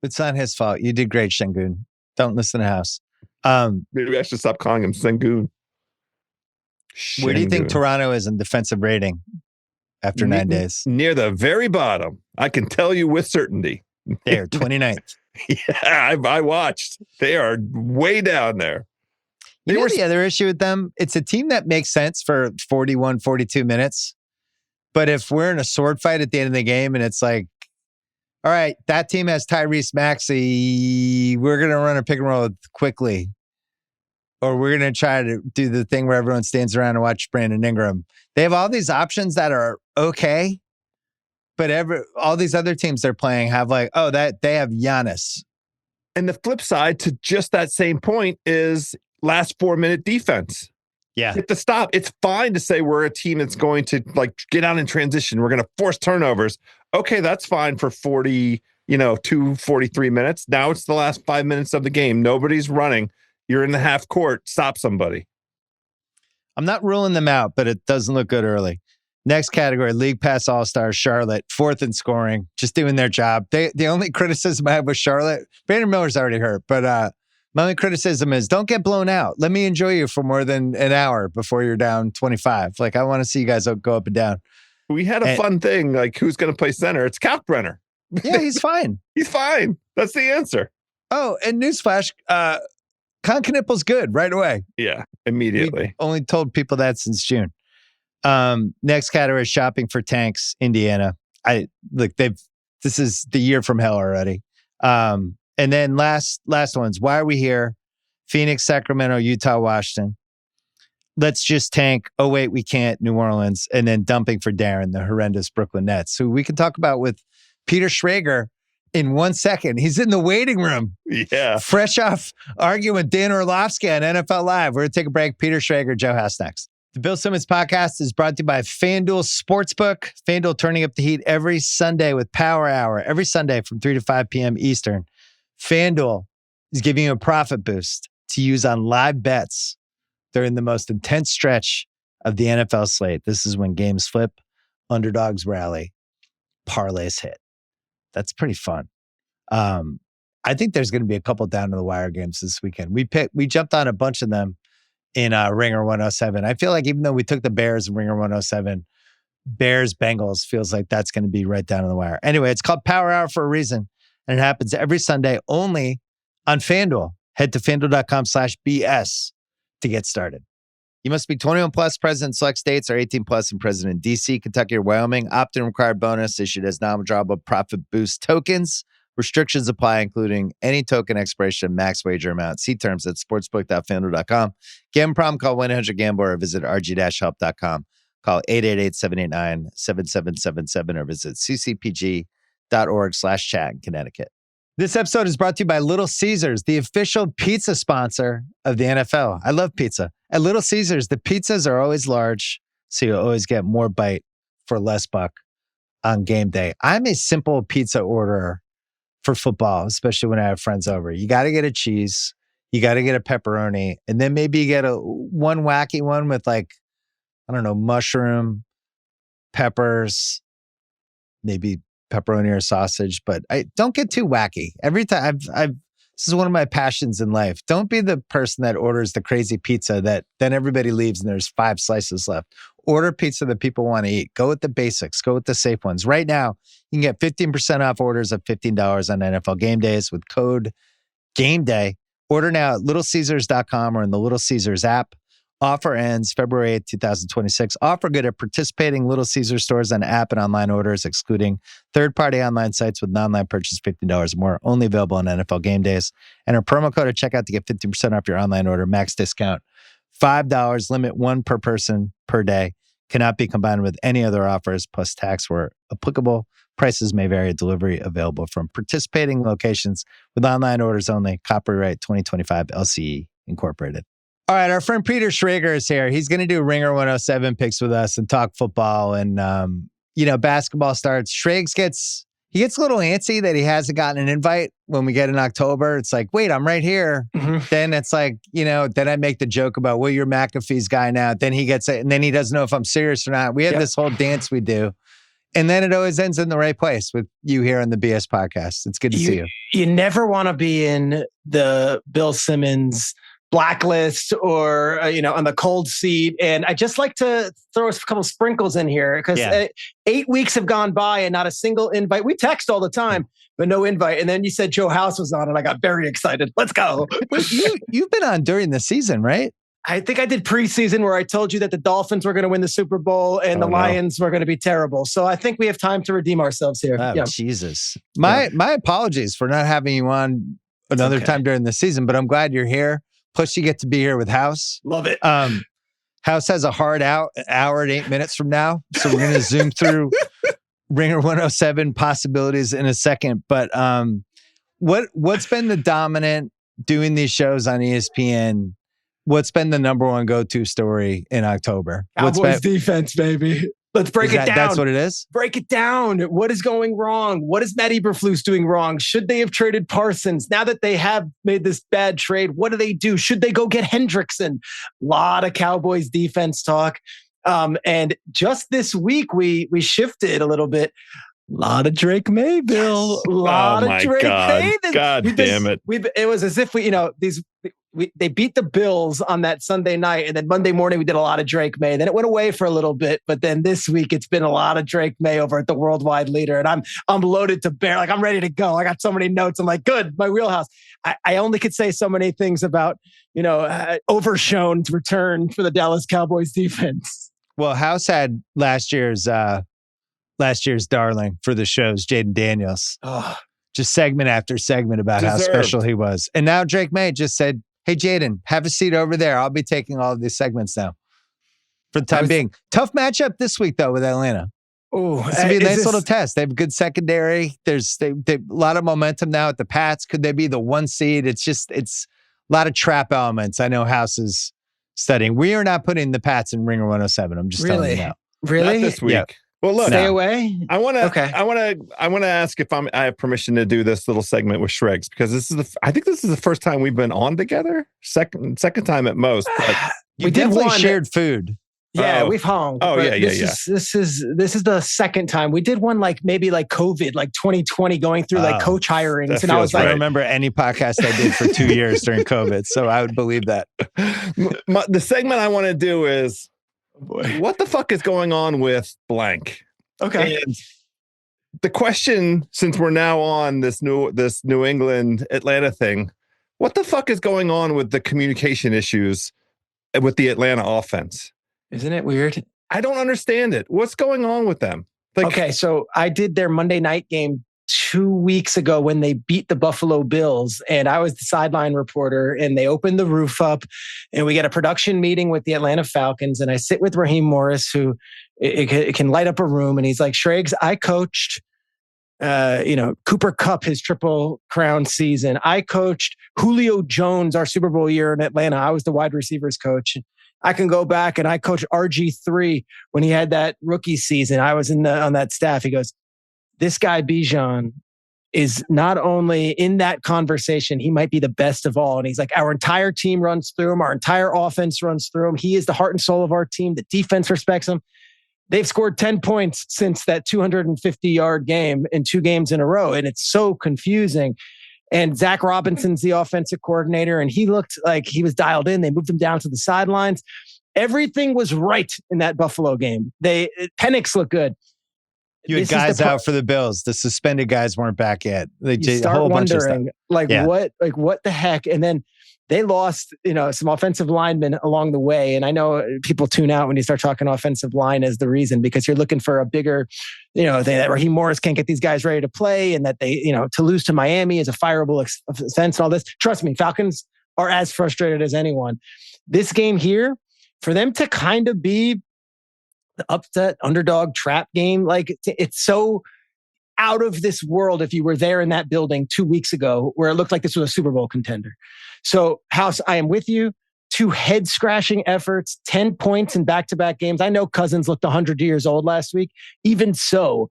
It's not his fault. You did great, Sengun. Don't listen to House. Maybe I should stop calling him Sengun. Where do you think Toronto is in defensive rating after 9 days? Near the very bottom. I can tell you with certainty. They're 29th. Yeah, I watched. They are way down there. The other issue with them, it's a team that makes sense for 41, 42 minutes. But if we're in a sword fight at the end of the game and it's like, all right, that team has Tyrese Maxey, we're going to run a pick and roll quickly. Or we're going to try to do the thing where everyone stands around and watch Brandon Ingram. They have all these options that are okay. But all these other teams they're playing have they have Giannis. And the flip side to just that same point is last 4-minute defense. Yeah. Hit the stop. It's fine to say we're a team that's going to get out in transition. We're going to force turnovers. Okay, that's fine for 43 minutes. Now it's the last 5 minutes of the game. Nobody's running. You're in the half court. Stop somebody. I'm not ruling them out, but it doesn't look good early. Next category, League Pass All-Stars, Charlotte, 4th in scoring, just doing their job. The only criticism I have with Charlotte, Brandon Miller's already hurt, but my only criticism is don't get blown out. Let me enjoy you for more than an hour before you're down 25. I want to see you guys go up and down. We had a fun thing, who's going to play center? It's Kalkbrenner. Yeah, he's fine. He's fine. That's the answer. Oh, and newsflash, Concanipple's good right away. Yeah, immediately. We only told people that since June. Next category is shopping for tanks, Indiana. This is the year from hell already. And then last ones. Why are we here? Phoenix, Sacramento, Utah, Washington. Let's just tank. Oh, wait, we can't. New Orleans. And then dumping for Darren, the horrendous Brooklyn Nets, who we can talk about with Peter Schrager in 1 second. He's in the waiting room. Yeah. Fresh off arguing with Dan Orlovsky on NFL Live. We're going to take a break. Peter Schrager, Joe House next. The Bill Simmons podcast is brought to you by FanDuel Sportsbook. FanDuel turning up the heat every Sunday with Power Hour. Every Sunday from 3 to 5 p.m. Eastern. FanDuel is giving you a profit boost to use on live bets during the most intense stretch of the NFL slate. This is when games flip, underdogs rally, parlays hit. That's pretty fun. I think there's going to be a couple down to the wire games this weekend. We jumped on a bunch of them in Ringer 107. I feel like even though we took the Bears in Ringer 107, Bears Bengals feels like that's going to be right down to the wire. Anyway, it's called Power Hour for a reason, and it happens every Sunday only on FanDuel. Head to FanDuel.com/BS to get started. You must be 21 plus, present in select states, or 18 plus and present in D.C., Kentucky, or Wyoming. Opt-in required bonus issued as non-withdrawable profit boost tokens. Restrictions apply, including any token expiration, max wager amount. See terms at sportsbook.fanduel.com. Gambling problem, call 1-800-GAMBLER or visit rg-help.com. Call 888-789-7777 or visit ccpg.org/chat in Connecticut. This episode is brought to you by Little Caesars, the official pizza sponsor of the NFL. I love pizza. At Little Caesars, the pizzas are always large, so you always get more bite for less buck on game day. I'm a simple pizza orderer for football, especially when I have friends over. You got to get a cheese, you got to get a pepperoni, and then maybe you get one wacky one with mushroom, peppers, maybe pepperoni or sausage, but I don't get too wacky. Every time this is one of my passions in life. Don't be the person that orders the crazy pizza that then everybody leaves and there's 5 slices left. Order pizza that people want to eat. Go with the basics. Go with the safe ones. Right now, you can get 15% off orders of $15 on NFL game days with code GAMEDAY. Order now at littlecaesars.com or in the Little Caesars app. Offer ends February 8th, 2026. Offer good at participating Little Caesars stores on app and online orders, excluding third-party online sites with non-online purchase $15 or more. Only available on NFL game days. Enter promo code at checkout to get 15% off your online order. Max discount $5. Limit 1 per person per day. Cannot be combined with any other offers, plus tax where applicable. Prices may vary. Delivery available from participating locations with online orders only. Copyright 2025 LCE Incorporated. All right, our friend Peter Schrager is here. He's going to do Ringer 107 picks with us and talk football. And, basketball starts. Schrags gets a little antsy that he hasn't gotten an invite when we get in October. It's like, wait, I'm right here. Mm-hmm. Then it's like, then I make the joke about, well, you're McAfee's guy now. Then he gets it, and then he doesn't know if I'm serious or not. We had this whole dance we do. And then it always ends in the right place with you here on the BS podcast. It's good to see you. You never want to be in the Bill Simmons blacklist or, on the cold seat. And I just like to throw a couple sprinkles in here because 8 weeks have gone by and not a single invite. We text all the time, but no invite. And then you said Joe House was on and I got very excited. Let's go. Wait, you've been on during the season, right? I think I did preseason where I told you that the Dolphins were going to win the Super Bowl and the Lions were going to be terrible. So I think we have time to redeem ourselves here. Oh, Jesus. My apologies for not having you on another time during the season, but I'm glad you're here. Plus, you get to be here with House. Love it. House has a hard hour at 8 minutes from now. So we're going to zoom through Ringer 107 possibilities in a second. But what's been the dominant doing these shows on ESPN? What's been the number one go-to story in October? Cowboys defense, baby. Let's break it down. That's what it is? Break it down. What is going wrong? What is Matt Eberflus doing wrong? Should they have traded Parsons? Now that they have made this bad trade, what do they do? Should they go get Hendrickson? A lot of Cowboys defense talk. And just this week, we shifted a little bit. Lot of Drake May, Bill. Lot of Drake May. God damn it. It was as if they beat the Bills on that Sunday night, and then Monday morning we did a lot of Drake May. Then it went away for a little bit, but then this week it's been a lot of Drake May over at the worldwide leader, and I'm loaded to bear. Like, I'm ready to go. I got so many notes. I'm like, good, my wheelhouse. I only could say so many things about Overshown's return for the Dallas Cowboys defense. Well, House had last year's darling for the shows, Jaden Daniels. Oh. Just segment after segment about how special he was. And now Drake May just said, hey, Jaden, have a seat over there. I'll be taking all of these segments now for the time being. Tough matchup this week, though, with Atlanta. Oh, it's going to be a nice little test. They have a good secondary. There's a lot of momentum now at the Pats. Could they be the 1 seed? It's a lot of trap elements. I know House is studying. We are not putting the Pats in Ringer 107. I'm just telling you now. Really? Not this week. Yeah. Well, look, stay away. I want to ask if I have permission to do this little segment with Shregs, because I think this is the first time we've been on together. Second time at most. But we definitely shared food. Yeah, we've hung. Oh, yeah. This is the second time. We did one maybe COVID, 2020, going through coach hirings. And I was I don't remember any podcast I did for 2 years during COVID. So I would believe that. The segment I want to do is, what the fuck is going on with blank? Okay. And the question, since we're now on this New England Atlanta thing, what the fuck is going on with the communication issues with the Atlanta offense? Isn't it weird? I don't understand it. What's going on with them? Okay, so I did their Monday night game 2 weeks ago when they beat the Buffalo Bills, and I was the sideline reporter, and they opened the roof up, and we get a production meeting with the Atlanta Falcons, and I sit with Raheem Morris, who it can light up a room, and he's like, Shregs, I coached Cooper Kupp, his Triple Crown season. I coached Julio Jones, our Super Bowl year in Atlanta. I was the wide receivers coach. I can go back and I coached RG3 when he had that rookie season. I was on that staff. He goes, this guy Bijan is not only in that conversation, he might be the best of all. And he's like, our entire team runs through him. Our entire offense runs through him. He is the heart and soul of our team. The defense respects him. They've scored 10 points since that 250-yard game in 2 games in a row. And it's so confusing. And Zach Robinson's the offensive coordinator, and he looked like he was dialed in. They moved him down to the sidelines. Everything was right in that Buffalo game. Penix looked good. You had guys out for the Bills. The suspended guys weren't back yet. You start wondering, what the heck? And then they lost, some offensive linemen along the way. And I know people tune out when you start talking offensive line as the reason, because you're looking for a bigger, that Raheem Morris can't get these guys ready to play, and that they, to lose to Miami is a fireable offense and all this. Trust me, Falcons are as frustrated as anyone. This game here, for them to kind of be the upset underdog trap game, it's so out of this world if you were there in that building 2 weeks ago where it looked like this was a Super Bowl contender. So, House, I am with you. 2 head-scratching efforts, 10 points in back-to-back games. I know Cousins looked 100 years old last week. Even so,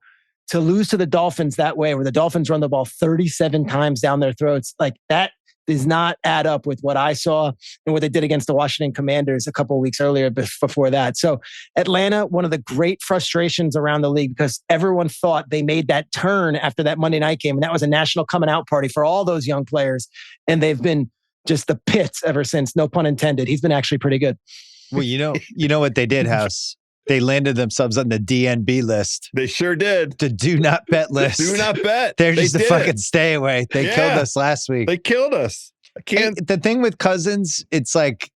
to lose to the Dolphins that way, where the Dolphins run the ball 37 times down their throats, that does not add up with what I saw and what they did against the Washington Commanders a couple of weeks earlier before that. So Atlanta, one of the great frustrations around the league, because everyone thought they made that turn after that Monday night game. And that was a national coming out party for all those young players. And they've been just the pits ever since, no pun intended. He's been actually pretty good. Well, you know what they did, House? They landed themselves on the DNB list. They sure did. The do not bet list. Do not bet. They're just a fucking stay away. They killed us last week. They killed us. I can't. The thing with Cousins, it's like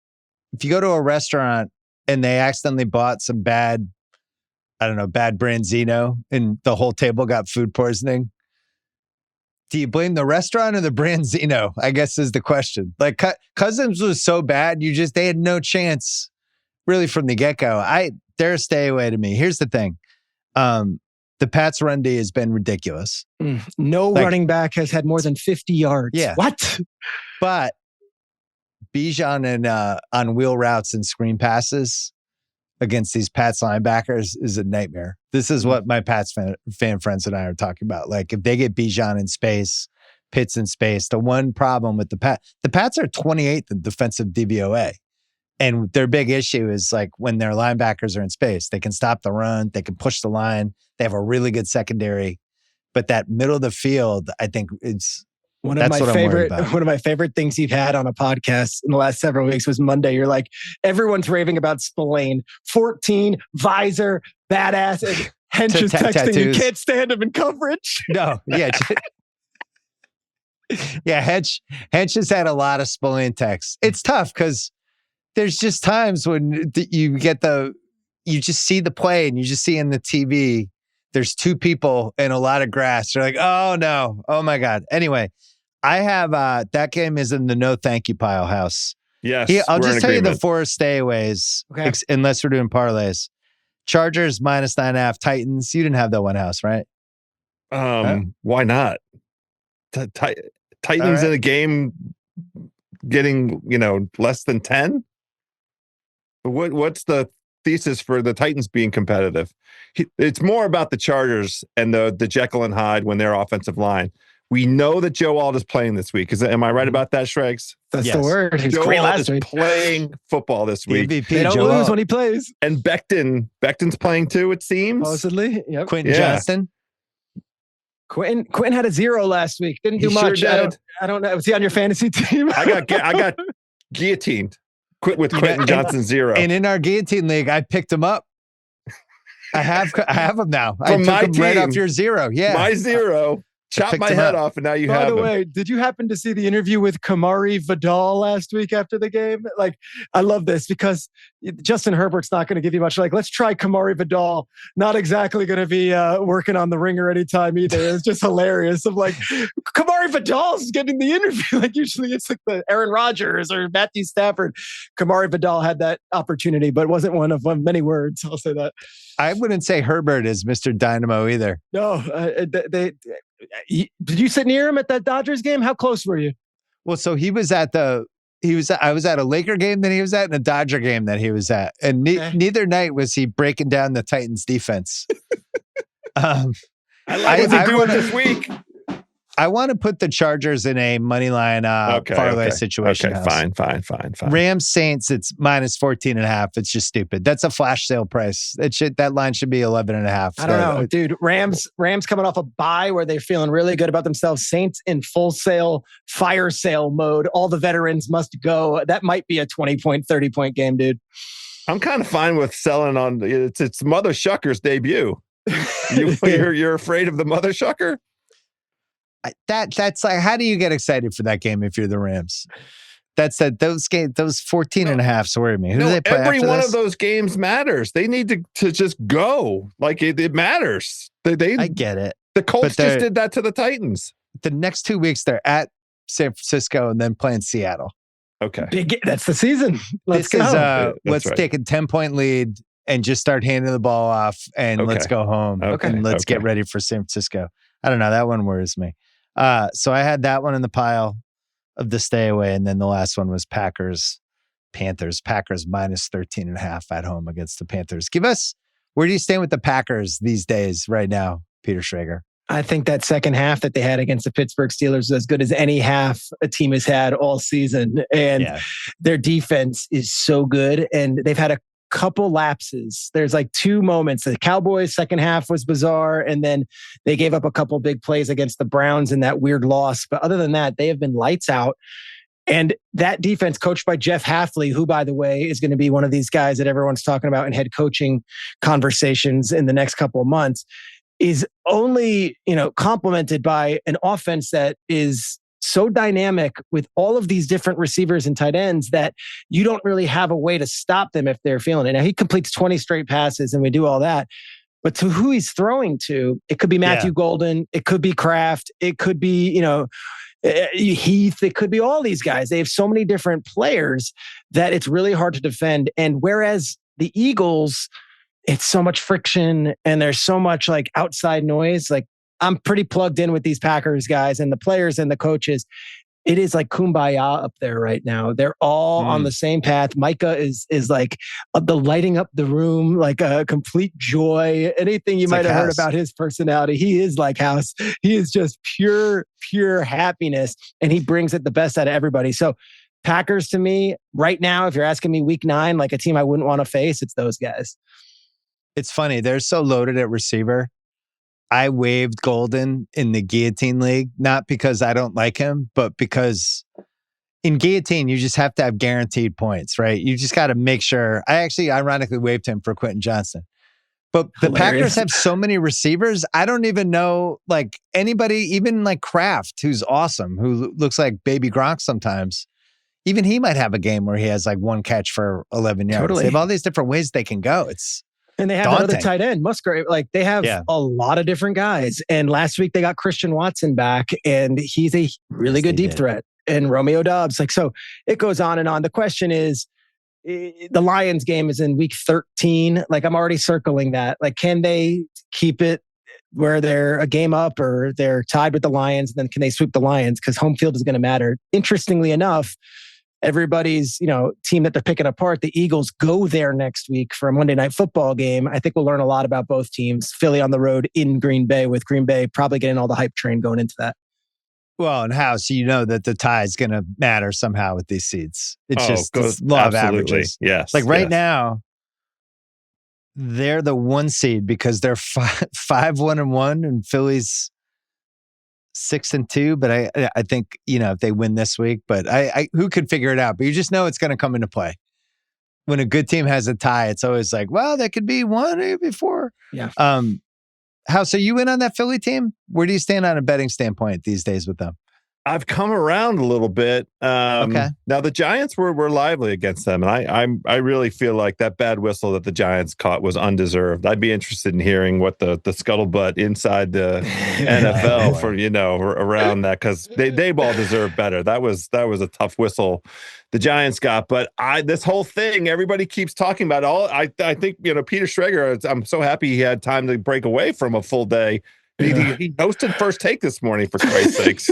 if you go to a restaurant and they accidentally bought some bad branzino and the whole table got food poisoning. Do you blame the restaurant or the branzino? I guess is the question. Cousins was so bad, they had no chance really from the get-go. They're a stay away to me. Here's the thing. The Pats run D has been ridiculous. No running back has had more than 50 yards. Yeah. What? But Bijan and on wheel routes and screen passes against these Pats linebackers is a nightmare. This is what my Pats fan friends and I are talking about. If they get Bijan in space, Pitts in space, the one problem with the Pats are 28th in defensive DVOA. And their big issue is when their linebackers are in space, they can stop the run, they can push the line, they have a really good secondary. But that middle of the field, I think it's one of my favorite things you've had on a podcast in the last several weeks was Monday. You're like, everyone's raving about Spillane. 14, visor, badass, and Hench is texting you can't stand him in coverage. No, yeah. Yeah, Hench has had a lot of Spillane texts. It's tough because there's just times when you just see the play and you just see in the TV, there's two people and a lot of grass. You're like, oh no, oh my God. Anyway, I have that game is in the no thank you pile house. Yes. I'll just tell you the 4 stayaways, unless we're doing parlays. Chargers -9.5, Titans. You didn't have that one house, right? Why not? Titans in a game getting, less than 10? What's the thesis for the Titans being competitive? It's more about the Chargers and the Jekyll and Hyde when their offensive line. We know that Joe Alt is playing this week. Am I right about that, Shregs? That's the word. He's Joe great Alt last week. Playing football this week. MVP, they don't lose when he plays. And Becton's playing too, it seems. Supposedly. Yep. Quentin Johnston. Quentin had a 0 last week. Didn't do much. Sure did. I don't know. Was he on your fantasy team? I got guillotined. Quit with Quentin Johnson 0. And in our guillotine league, I picked him up. I have him now. From I took him right off your 0. Yeah. My 0. Chop my head off, and now you have him. By the way, did you happen to see the interview with Kamari Vidal last week after the game? Like, I love this because Justin Herbert's not going to give you much. Like, let's try Kamari Vidal. Not exactly going to be working on the ringer anytime either. It's just hilarious. I'm like, Kamari Vidal's getting the interview. Like, usually it's like the Aaron Rodgers or Matthew Stafford. Kamari Vidal had that opportunity, but wasn't one of many words. I'll say that. I wouldn't say Herbert is Mr. Dynamo either. No, did you sit near him at that Dodgers game? How close were you? Well, so I was at a Laker game that he was at and a Dodger game that he was at. And neither night was he breaking down the Titans defense. I like what they're doing this week. I want to put the Chargers in a money line parlay situation. Okay, fine. Rams Saints, it's -14.5. It's just stupid. That's a flash sale price. That line should be 11.5. I don't know, dude. Rams coming off a bye where they're feeling really good about themselves. Saints in full sale, fire sale mode. All the veterans must go. That might be a 20-point, 30-point game, dude. I'm kind of fine with selling on it's Mother Shucker's debut. You're afraid of the Mother Shucker? That's like, how do you get excited for that game if you're the Rams? Those 14.5s worry me. Who do they play every after one this? of those games matters. They need to just go. Like it matters. I get it. The Colts just did that to the Titans. The next 2 weeks they're at San Francisco and then playing Seattle. Okay. That's the season. Let's go. Let's take a 10-point lead and just start handing the ball off and let's go home. And let's get ready for San Francisco. I don't know. That one worries me. So I had that one in the pile of the stay away. And then the last one was Panthers. Packers -13.5 at home against the Panthers. Where do you stand with the Packers these days right now, Peter Schrager? I think that second half that they had against the Pittsburgh Steelers is as good as any half a team has had all season. And their defense is so good. And they've had a couple lapses. There's like 2 moments. The Cowboys second half was bizarre, and then they gave up a couple big plays against the Browns in that weird loss. But other than that, they have been lights out. And that defense coached by Jeff Hafley, who, by the way, is going to be one of these guys that everyone's talking about in head coaching conversations in the next couple of months, is only, complemented by an offense that is so dynamic with all of these different receivers and tight ends that you don't really have a way to stop them if they're feeling it. Now, he completes 20 straight passes and we do all that. But to who he's throwing to, it could be Matthew Golden. It could be Kraft. It could be, Heath. It could be all these guys. They have so many different players that it's really hard to defend. And whereas the Eagles, it's so much friction and there's so much like outside noise. Like, I'm pretty plugged in with these Packers guys and the players and the coaches. It is like kumbaya up there right now. They're all on the same path. Micah is like the lighting up the room, like a complete joy. Anything you might have heard about his personality, he is like House. He is just pure happiness, and he brings it the best out of everybody. So Packers to me right now, if you're asking me week 9, like a team I wouldn't want to face, it's those guys. It's funny. They're so loaded at receiver. I waived Golden in the Guillotine League, not because I don't like him, but because in Guillotine, you just have to have guaranteed points, right? You just got to make sure. I actually ironically waived him for Quentin Johnson. But the Packers have so many receivers. I don't even know like anybody, even like Kraft, who's awesome, who looks like baby Gronk sometimes. Even he might have a game where he has like one catch for 11 yards. Totally. They have all these different ways they can go. And they have another tight end, Musgrave. Like they have a lot of different guys. And last week they got Christian Watson back, and he's a really good deep threat. And Romeo Doubs. Like, so it goes on and on. The question is, the Lions game is in week 13. Like I'm already circling that. Like, can they keep it where they're a game up or they're tied with the Lions? And then can they sweep the Lions? Because home field is going to matter. Interestingly enough, everybody's, team that they're picking apart, the Eagles go there next week for a Monday Night Football game. I think we'll learn a lot about both teams. Philly on the road in Green Bay, with Green Bay probably getting all the hype train going into that. Well, and how? So you know that the tie is going to matter somehow with these seeds. It's just law of averages. Yes. Like right now, they're the 1 seed because they're 5-1-1 and Philly's 6-2. But I think, if they win this week, but I who could figure it out? But you just know it's going to come into play. When a good team has a tie, it's always like, well, that could be 1 or before. Yeah. So you in on that Philly team? Where do you stand on a betting standpoint these days with them? I've come around a little bit. Okay. Now the Giants were lively against them, and I really feel like that bad whistle that the Giants caught was undeserved. I'd be interested in hearing what the scuttlebutt inside the NFL for around that, because they all deserve better. That was a tough whistle the Giants got. But this whole thing, everybody keeps talking about I think Peter Schrager. I'm so happy he had time to break away from a full day. He hosted First Take this morning, for Christ's sakes.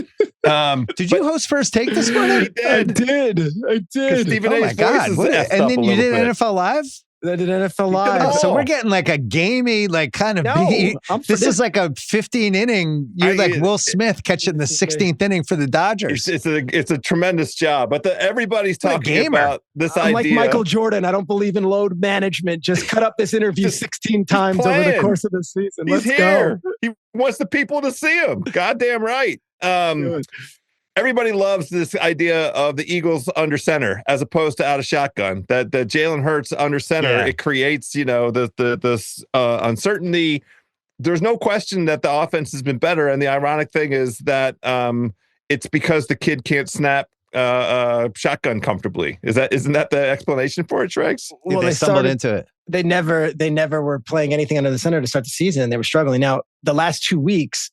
Did you host First Take this morning? I did. Stephen A. God. And then you did NFL Live? I did NFL Live. So we're getting like a gamey, like kind of beat. This is like a 15 inning. You're like Will Smith catching the 16th inning for the Dodgers. It's a tremendous job. But everybody's talking about this idea. I'm like Michael Jordan. I don't believe in load management. Just cut up this interview 16 times over the course of the season. Let's go. He wants the people to see him. Goddamn right. Everybody loves this idea of the Eagles under center as opposed to out of shotgun. That Jalen Hurts under center, it creates, this uncertainty. There's no question that the offense has been better, and the ironic thing is that it's because the kid can't snap shotgun comfortably. Isn't that the explanation for it, Shregs? Well, they stumbled into it. They never were playing anything under the center to start the season. They were struggling. Now, the last 2 weeks,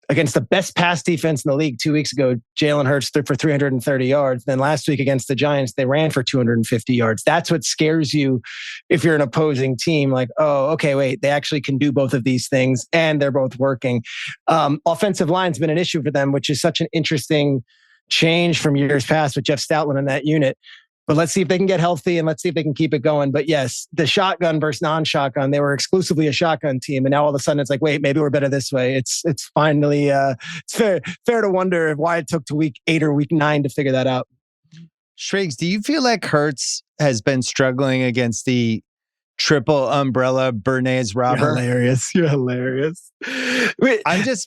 against the best pass defense in the league 2 weeks ago, Jalen Hurts threw for 330 yards. Then last week against the Giants, they ran for 250 yards. That's what scares you if you're an opposing team. Like, oh, okay, wait, they actually can do both of these things, and they're both working. Offensive line's been an issue for them, which is such an interesting change from years past with Jeff Stoutland in that unit. But let's see if they can get healthy, and let's see if they can keep it going. But yes, the shotgun versus non-shotgun, they were exclusively a shotgun team. And now all of a sudden it's like, wait, maybe we're better this way. It's finally, it's fair to wonder why it took to week 8 or week 9 to figure that out. Shregs, do you feel like Hurts has been struggling against the triple umbrella Bernays robber? You're hilarious. Wait,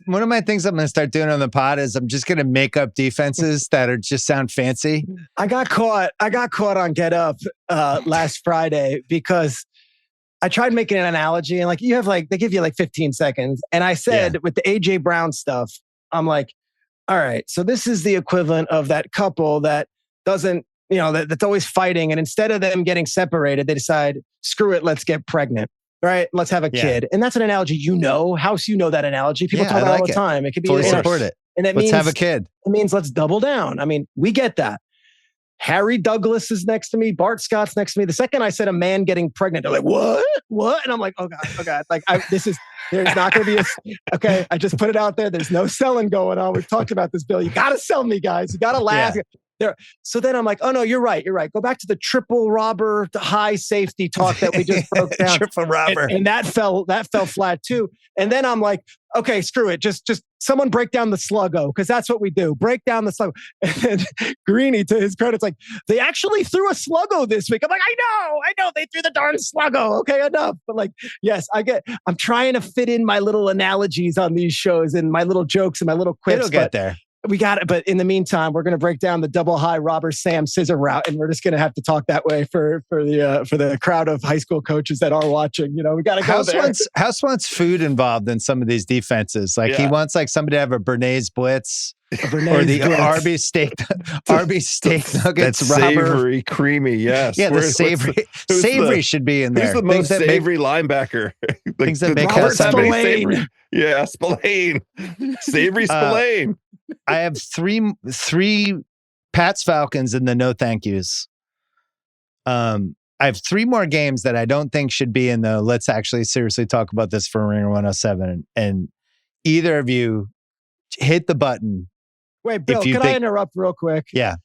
one of my things I'm going to start doing on the pod is I'm just going to make up defenses that just sound fancy. I got caught on Get Up last Friday because I tried making an analogy, and like they give you like 15 seconds. And I said with the AJ Brown stuff, I'm like, all right, so this is the equivalent of that couple that doesn't, that's always fighting. And instead of them getting separated, they decide, screw it, let's get pregnant. Right? Let's have a kid. And that's an analogy, House, that analogy. People talk about it all the time. It could be fully support it. And it let's means, have a kid. It means let's double down. I mean, we get that. Harry Douglas is next to me. Bart Scott's next to me. The second I said a man getting pregnant, they're like, what? And I'm like, oh God. Like, there's not going to be okay. I just put it out there. There's no selling going on. We've talked about this, Bill. You got to sell me, guys. You got to laugh. Yeah. There. So then I'm like, oh no, you're right. Go back to the triple robber, the high safety talk that we just broke down. Triple robber. And that fell flat too. And then I'm like, okay, screw it. Just someone break down the sluggo, because that's what we do. Break down the sluggo. And then Greeny, to his credit, it's like, they actually threw a sluggo this week. I'm like, I know they threw the darn sluggo. Okay, enough. But like, yes, I'm trying to fit in my little analogies on these shows and my little jokes and my little quips. It'll get there. We got it. But in the meantime, we're going to break down the double high robber Sam scissor route. And we're just going to have to talk that way for the crowd of high school coaches that are watching. We got to go there. House wants food involved in some of these defenses. Like he wants like somebody to have a Bernays blitz or the Arby's steak nuggets. That's savory, creamy. Yes. Yeah. The savory should be in there. Who's the most savory linebacker? Things that make savory. Yeah. Spillane. Savory Spillane. I have three Pats Falcons in the no thank yous. I have 3 more games that I don't think should be in the let's actually seriously talk about this for Ringer 107. And either of you hit the button. Wait, Bill, can I interrupt real quick? Yeah.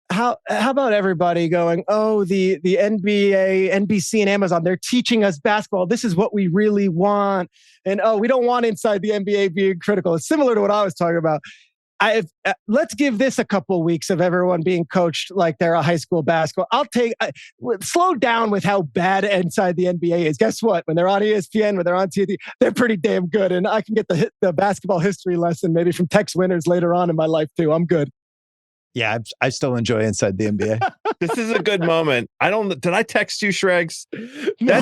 How about everybody going, oh, the NBA, NBC, and Amazon, they're teaching us basketball. This is what we really want. And, we don't want inside the NBA being critical. It's similar to what I was talking about. Let's give this a couple weeks of everyone being coached like they're a high school basketball. Slow down with how bad inside the NBA is. Guess what? When they're on ESPN, when they're on TV, they're pretty damn good. And I can get the basketball history lesson maybe from Tex Winners later on in my life too. I'm good. Yeah, I still enjoy inside the NBA. This is a good moment. Did I text you, Shregs? No.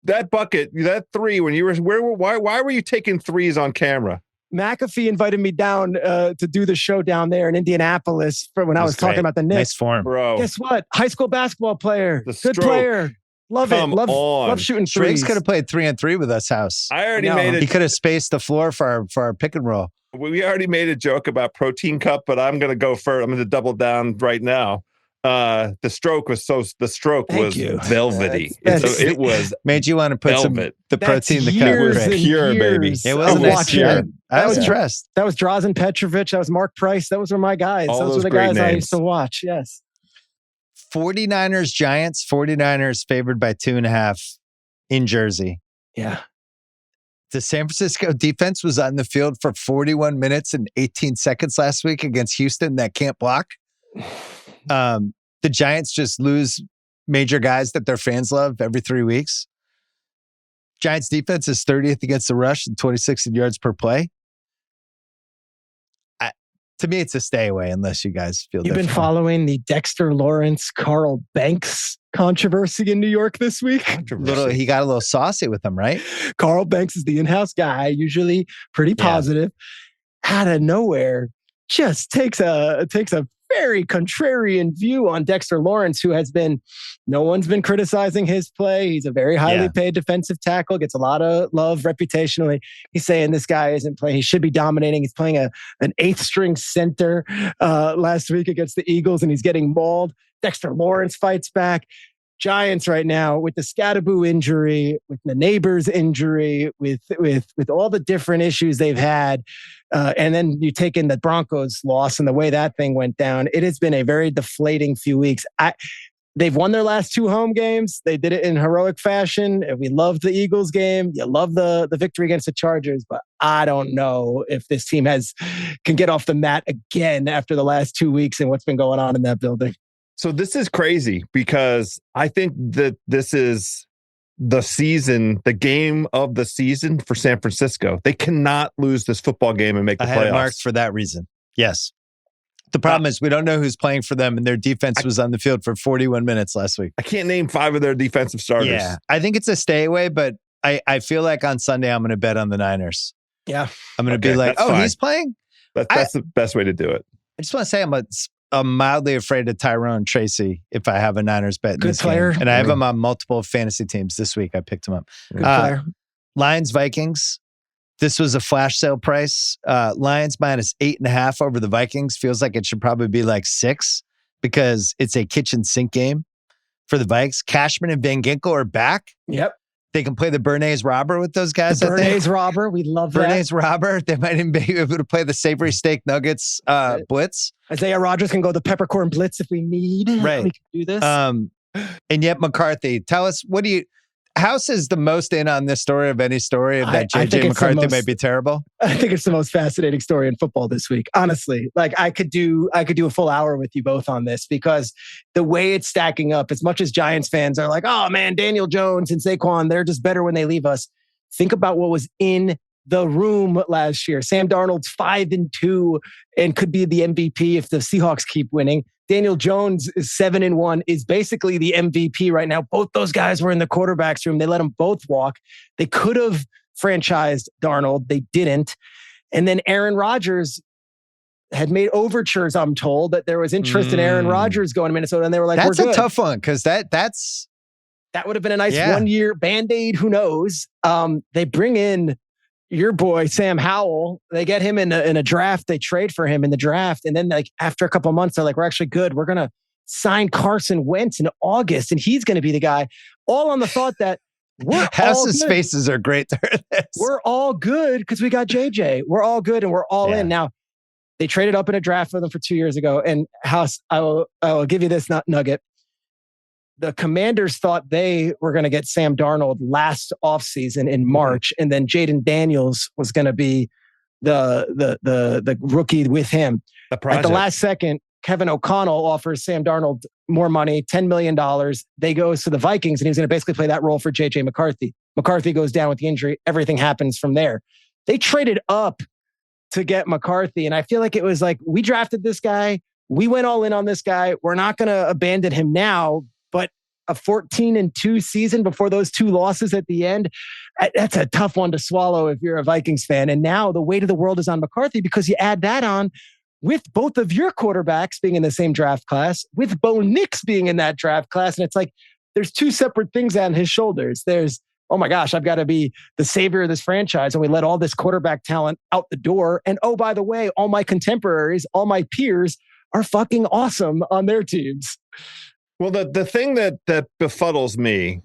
That bucket, that 3, when you were, why were you taking 3s on camera? McAfee invited me down to do the show down there in Indianapolis for when I was talking about the Knicks. Nice form. Bro. Guess what? High school basketball player. Good player. Love Come it. Love shooting threes. Shregs could have played 3-on-3 with us, House. I already made it. He could have spaced the floor for our pick and roll. We already made a joke about protein cup, but I'm going to go first. I'm going to double down right now. The stroke was velvety. It was made you want to put velvet. the protein in the cup. It was pure, baby. It wasn't pure. I was impressed. That was Drazen Petrovic. That was Mark Price. Those were my guys. Those were the guys I used to watch. Yes. 49ers Giants. 49ers favored by 2.5 in Jersey. Yeah. The San Francisco defense was on the field for 41 minutes and 18 seconds last week against Houston that can't block. The Giants just lose major guys that their fans love every 3 weeks. Giants defense is 30th against the rush and 26th in yards per play. To me, it's a stay away unless you guys feel You've been following the Dexter Lawrence, Carl Banks controversy in New York this week. He got a little saucy with them, right? Carl Banks is the in-house guy, usually pretty positive. Out of nowhere, just takes a very contrarian view on Dexter Lawrence, who no one's been criticizing his play. He's a very highly paid defensive tackle, gets a lot of love reputationally. He's saying this guy isn't playing. He should be dominating. He's playing an 8th string center last week against the Eagles, and he's getting mauled. Dexter Lawrence fights back. Giants right now with the Scadaboo injury, with the neighbor's injury, with all the different issues they've had. And then you take in the Broncos loss and the way that thing went down. It has been a very deflating few weeks. They've won their last 2 home games. They did it in heroic fashion. We loved the Eagles game. You love the victory against the Chargers, but I don't know if this team can get off the mat again after the last 2 weeks and what's been going on in that building. So this is crazy because I think that this is the game of the season for San Francisco. They cannot lose this football game and make the playoffs. I had marked for that reason. Yes. The problem is we don't know who's playing for them, and their defense was on the field for 41 minutes last week. I can't name 5 of their defensive starters. Yeah, I think it's a stay away, but I feel like on Sunday I'm going to bet on the Niners. Yeah. I'm going to be like, he's playing? That's the best way to do it. I just want to say I'm mildly afraid of Tyrone Tracy if I have a Niners bet in this player. Game. And I have him on multiple fantasy teams this week. I picked him up. Good player. Lions, Vikings. This was a flash sale price. Lions minus 8.5 over the Vikings. Feels like it should probably be like 6 because it's a kitchen sink game for the Vikes. Cashman and Van Ginkel are back. Yep. They can play the Bernays robber with those guys. Bernays robber. We love that. Bernays robber. They might even be able to play the savory steak nuggets blitz. Isaiah Rodgers can go the peppercorn blitz if we need. Right. We can do this. And yet McCarthy, tell us, House is the most in on this story of any story of that JJ McCarthy may be terrible. I think it's the most fascinating story in football this week. Honestly, like I could do a full hour with you both on this because the way it's stacking up, as much as Giants fans are like, oh man, Daniel Jones and Saquon, they're just better when they leave us. Think about what was in the room last year. Sam Darnold's 5-2 and could be the MVP if the Seahawks keep winning. Daniel Jones is 7-1, is basically the MVP right now. Both those guys were in the quarterback's room. They let them both walk. They could have franchised Darnold. They didn't. And then Aaron Rodgers had made overtures, I'm told, that there was interest in Aaron Rodgers going to Minnesota. And they were like, that's we're good. A tough one because that would have been a nice 1-year Band-Aid. Who knows? They bring in your boy, Sam Howell. They get him in a draft. They trade for him in the draft. And then like after a couple of months, they're like, we're actually good. We're going to sign Carson Wentz in August. And he's going to be the guy. All on the thought that House's faces are great. We're all good because we got JJ. We're all good and we're all in. Now, they traded up in a draft for them for 2 years ago. And House, I will give you this nugget. The Commanders thought they were going to get Sam Darnold last offseason in March, and then Jaden Daniels was going to be the rookie with him. At the last second, Kevin O'Connell offers Sam Darnold more money, $10 million. They goes to the Vikings, and he was going to basically play that role for JJ McCarthy. McCarthy goes down with the injury. Everything happens from there. They traded up to get McCarthy, and I feel like it was like, we drafted this guy. We went all in on this guy. We're not going to abandon him now. But a 14-2 season before those 2 losses at the end, that's a tough one to swallow if you're a Vikings fan. And now the weight of the world is on McCarthy because you add that on with both of your quarterbacks being in the same draft class, with Bo Nix being in that draft class. And it's like, there's 2 separate things on his shoulders. There's, oh my gosh, I've got to be the savior of this franchise. And we let all this quarterback talent out the door. And oh, by the way, all my contemporaries, all my peers are fucking awesome on their teams. Well, the thing that befuddles me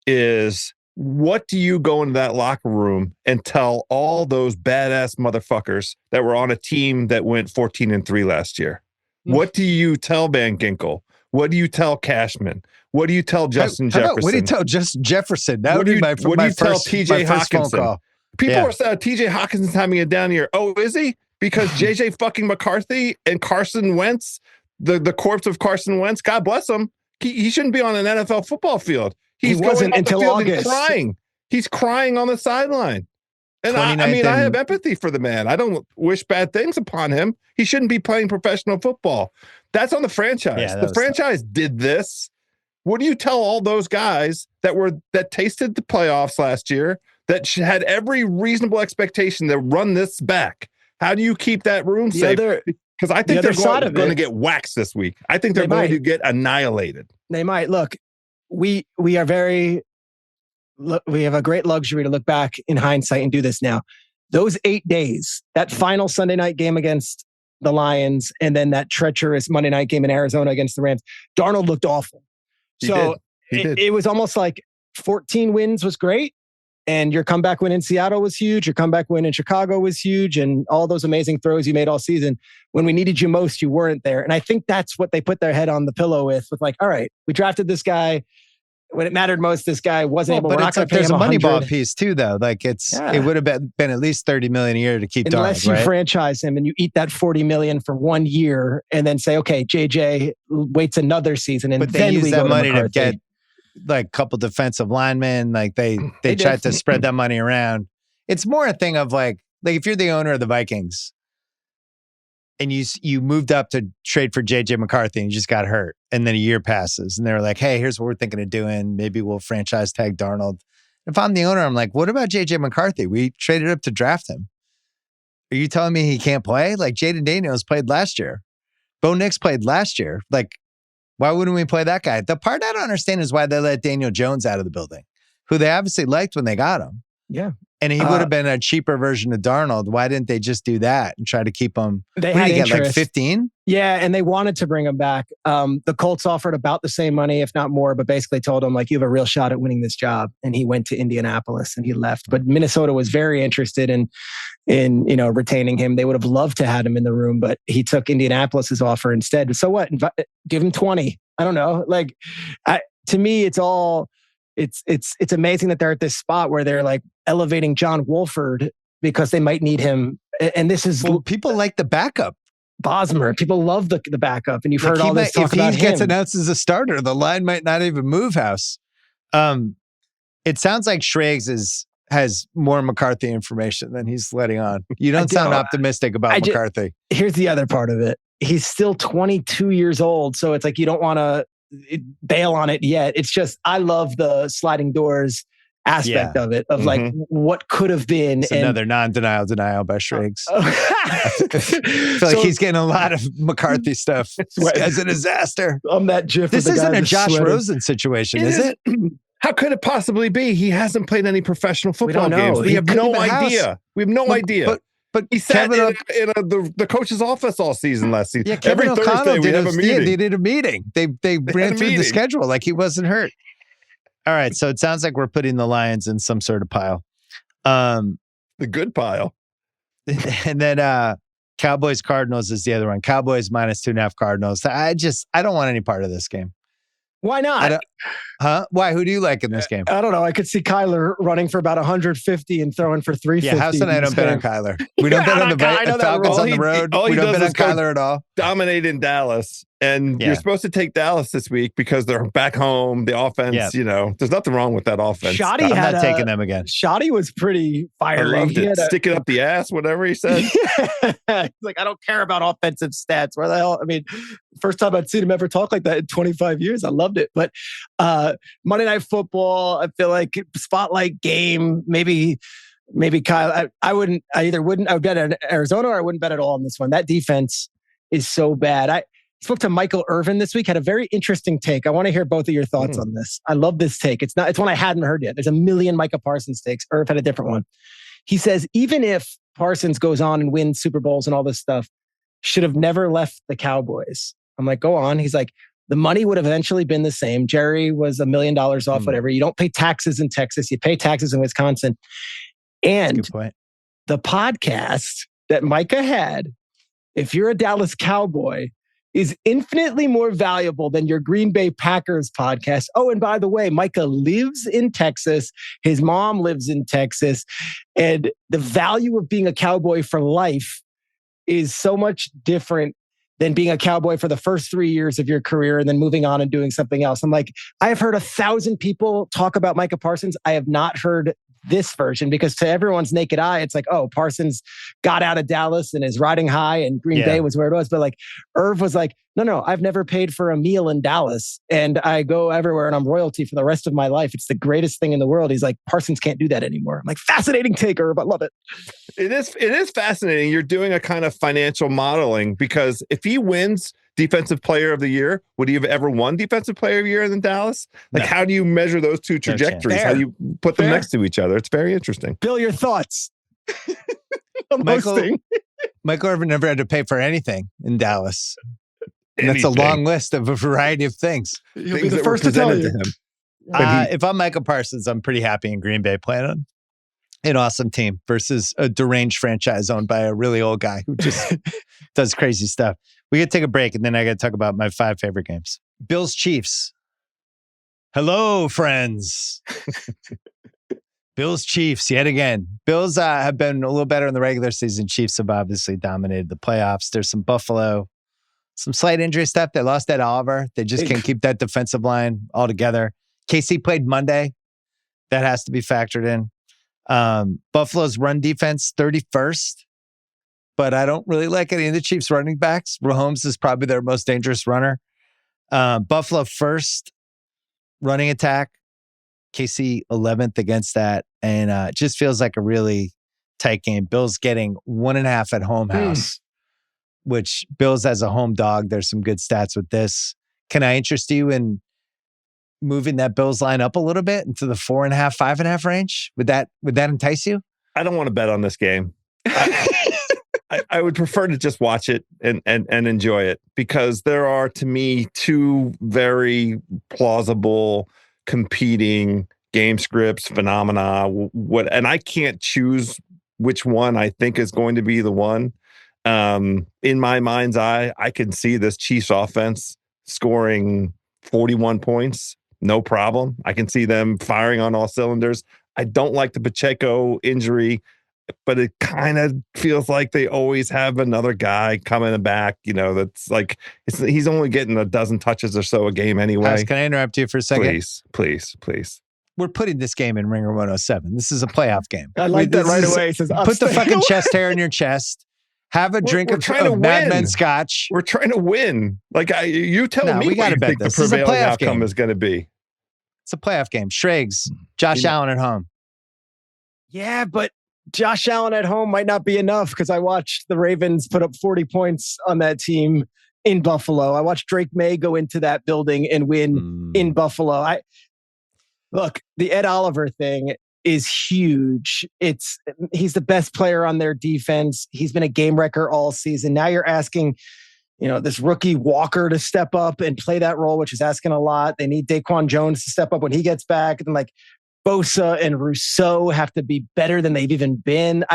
is, what do you go into that locker room and tell all those badass motherfuckers that were on a team that went 14-3 last year? What do you tell Van Ginkel? What do you tell Cashman? What do you tell Justin Jefferson? What do you tell Justin Jefferson? What do you tell TJ Hawkinson? People are saying TJ Hawkinson's having a down year. Oh, is he? Because JJ fucking McCarthy and Carson Wentz, the corpse of Carson Wentz, God bless him, he shouldn't be on an NFL football field. He wasn't until August. Crying. He's crying on the sideline. And I have empathy for the man. I don't wish bad things upon him. He shouldn't be playing professional football. That's on the franchise. Yeah, the franchise did this. What do you tell all those guys that tasted the playoffs last year, that had every reasonable expectation to run this back? How do you keep that room safe? Because I think they're going to get waxed this week. I think they're going to get annihilated. They might. Look, we have a great luxury to look back in hindsight and do this now. Those 8 days, that final Sunday night game against the Lions, and then that treacherous Monday night game in Arizona against the Rams, Darnold looked awful. It was almost like 14 wins was great. And your comeback win in Seattle was huge. Your comeback win in Chicago was huge. And all those amazing throws you made all season. When we needed you most, you weren't there. And I think that's what they put their head on the pillow with like, all right, we drafted this guy. When it mattered most, this guy wasn't able. We're not going to pay him. There's a money ball piece too, though. Like it would have been at least $30 million a year to keep Darnold, unless you franchise him and you eat that $40 million for 1 year and then say, okay, JJ waits another season, and but then they use we that go money to get like a couple defensive linemen. Like they tried to spread that money around. It's more a thing of like if you're the owner of the Vikings and you moved up to trade for JJ McCarthy and you just got hurt, and then a year passes and they're like, hey, here's what we're thinking of doing. Maybe we'll franchise tag Darnold. If I'm the owner, I'm like, what about JJ McCarthy? We traded up to draft him. Are you telling me he can't play? Like Jaden Daniels played last year. Bo Nix played last year. Like, why wouldn't we play that guy? The part I don't understand is why they let Daniel Jones out of the building, who they obviously liked when they got him. Yeah. And he would have been a cheaper version of Darnold. Why didn't they just do that and try to keep him? They had interest. Like 15? Yeah, and they wanted to bring him back. The Colts offered about the same money, if not more, but basically told him, like, you have a real shot at winning this job. And he went to Indianapolis and he left. But Minnesota was very interested in retaining him. They would have loved to have him in the room, but he took Indianapolis's offer instead. So what? Give him 20. I don't know. To me, it's all it's amazing that they're at this spot where they're like elevating John Wolford because they might need him. And this is people like the backup. Bosmer. People love the backup, and you've heard all this talk about him. If he gets announced as a starter, the line might not even move house. It sounds like Schrags has more McCarthy information than he's letting on. You don't sound optimistic about McCarthy. Here's the other part of it. He's still 22 years old, so it's like you don't want to bail on it yet. It's just, I love the sliding doors aspect of it, of like what could have been. It's another non-denial by Schrags. I feel like he's getting a lot of McCarthy stuff. This guy's a disaster. On that GIF. This isn't a Josh Rosen situation, is it? How could it possibly be? He hasn't played any professional football games. We have no idea. We have no idea. But he sat in the coach's office all season last season. Yeah, Kevin Every O'Connell Thursday we have a meeting. They did a meeting. They ran through the schedule like he wasn't hurt. All right, so it sounds like we're putting the Lions in some sort of pile. The good pile. And then Cowboys Cardinals is the other one. Cowboys -2.5 Cardinals. I don't want any part of this game. Why not? Why? Who do you like in this game? I don't know. I could see Kyler running for about 150 and throwing for 350. Yeah, House and I don't bet on Kyler. We don't bet on the Falcons on the road. We don't bet on Kyler at all. Dominate in Dallas. And you're supposed to take Dallas this week because they're back home. The offense, there's nothing wrong with that offense. I'm not taking them again. Shoddy was pretty fiery. I loved it. Stick it up the ass, whatever he said. He's like, I don't care about offensive stats. Where the hell? I mean, first time I'd seen him ever talk like that in 25 years. I loved it. But Monday Night Football, I feel like spotlight game, maybe Kyle. I would bet on Arizona, or I wouldn't bet at all on this one. That defense is so bad. I spoke to Michael Irvin this week, had a very interesting take. I want to hear both of your thoughts on this. I love this take. It's one I hadn't heard yet. There's a million Micah Parsons takes. Irv had a different one. He says, even if Parsons goes on and wins Super Bowls and all this stuff, should have never left the Cowboys. I'm like, go on. He's like, the money would have eventually been the same. Jerry was $1 million off, whatever. You don't pay taxes in Texas. You pay taxes in Wisconsin. And the podcast that Micah had, if you're a Dallas Cowboy, is infinitely more valuable than your Green Bay Packers podcast. Oh, and by the way, Micah lives in Texas. His mom lives in Texas. And the value of being a Cowboy for life is so much different than being a Cowboy for the first 3 years of your career and then moving on and doing something else. I'm like, I have heard 1,000 people talk about Micah Parsons. I have not heard this version, because to everyone's naked eye, it's like, oh, Parsons got out of Dallas and is riding high and Green Bay was where it was. But like Irv was like, no, I've never paid for a meal in Dallas and I go everywhere and I'm royalty for the rest of my life. It's the greatest thing in the world. He's like, Parsons can't do that anymore. I'm like, fascinating take, Irv. I love it. It is fascinating. You're doing a kind of financial modeling, because if he wins Defensive Player of the Year, would he have ever won Defensive Player of the Year in Dallas? Like, how do you measure those two trajectories? How do you put them next to each other? It's very interesting. Bill, your thoughts? Michael Irvin never had to pay for anything in Dallas. And that's a long list of a variety of things. He'll be the first to tell you. Him. If I'm Micah Parsons, I'm pretty happy in Green Bay playing on an awesome team versus a deranged franchise owned by a really old guy who just does crazy stuff. We got to take a break, and then I got to talk about my 5 favorite games. Bills Chiefs. Hello, friends. Bills Chiefs yet again. Bills have been a little better in the regular season. Chiefs have obviously dominated the playoffs. There's some Buffalo, some slight injury stuff. They lost Ed Oliver. They just can't keep that defensive line all together. KC played Monday. That has to be factored in. Buffalo's run defense, 31st. But I don't really like any of the Chiefs running backs. Mahomes is probably their most dangerous runner. Buffalo first running attack. KC 11th against that. And it just feels like a really tight game. Bills getting 1.5 at home house, which Bills as a home dog. There's some good stats with this. Can I interest you in moving that Bills line up a little bit into the 4.5, 5.5 range? Would that entice you? I don't want to bet on this game. I would prefer to just watch it and enjoy it, because there are, to me, 2 very plausible competing game scripts, phenomena. And I can't choose which one I think is going to be the one. In my mind's eye, I can see this Chiefs offense scoring 41 points, no problem. I can see them firing on all cylinders. I don't like the Pacheco injury, but it kind of feels like they always have another guy coming back. That's like he's only getting a dozen touches or so a game anyway. Can I interrupt you for a second? Please. We're putting this game in Ringer 107. This is a playoff game. I like that right away. Says, put the fucking chest hair in your chest. Have a drink of Mad Men Scotch. We're trying to win. You tell me what you think the prevailing outcome is going to be. It's a playoff game. Schrags, Josh Allen at home. Yeah, but Josh Allen at home might not be enough because I watched the Ravens put up 40 points on that team in Buffalo. I watched Drake May go into that building and win in Buffalo. Look, the Ed Oliver thing is huge. He's the best player on their defense. He's been a game wrecker all season. Now you're asking, this rookie Walker to step up and play that role, which is asking a lot. They need Daquan Jones to step up when he gets back. And Bosa and Rousseau have to be better than they've even been.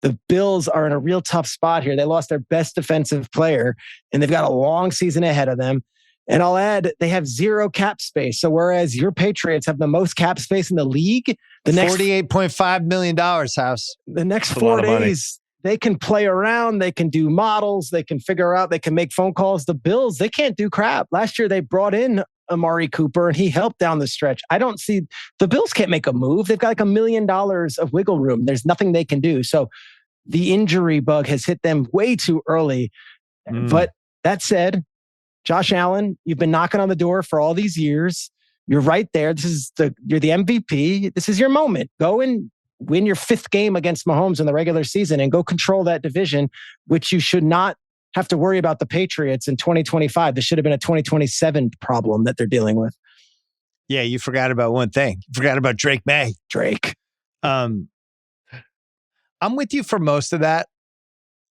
The Bills are in a real tough spot here. They lost their best defensive player, and they've got a long season ahead of them. And I'll add, they have zero cap space. So whereas your Patriots have the most cap space in the league, the next $48.5 million, House. The next 4 days, they can play around, they can do models, they can figure out, they can make phone calls. The Bills, they can't do crap. Last year, they brought in Amari Cooper, and he helped down the stretch. I don't see the Bills can't make a move. They've got $1 million of wiggle room. There's nothing they can do. So the injury bug has hit them way too early. But that said, Josh Allen, you've been knocking on the door for all these years. You're right there. You're the MVP. This is your moment. Go and win your 5th game against Mahomes in the regular season and go control that division, which you should not have to worry about the Patriots in 2025. This should have been a 2027 problem that they're dealing with. Yeah, you forgot about one thing. You forgot about Drake May. Drake. I'm with you for most of that.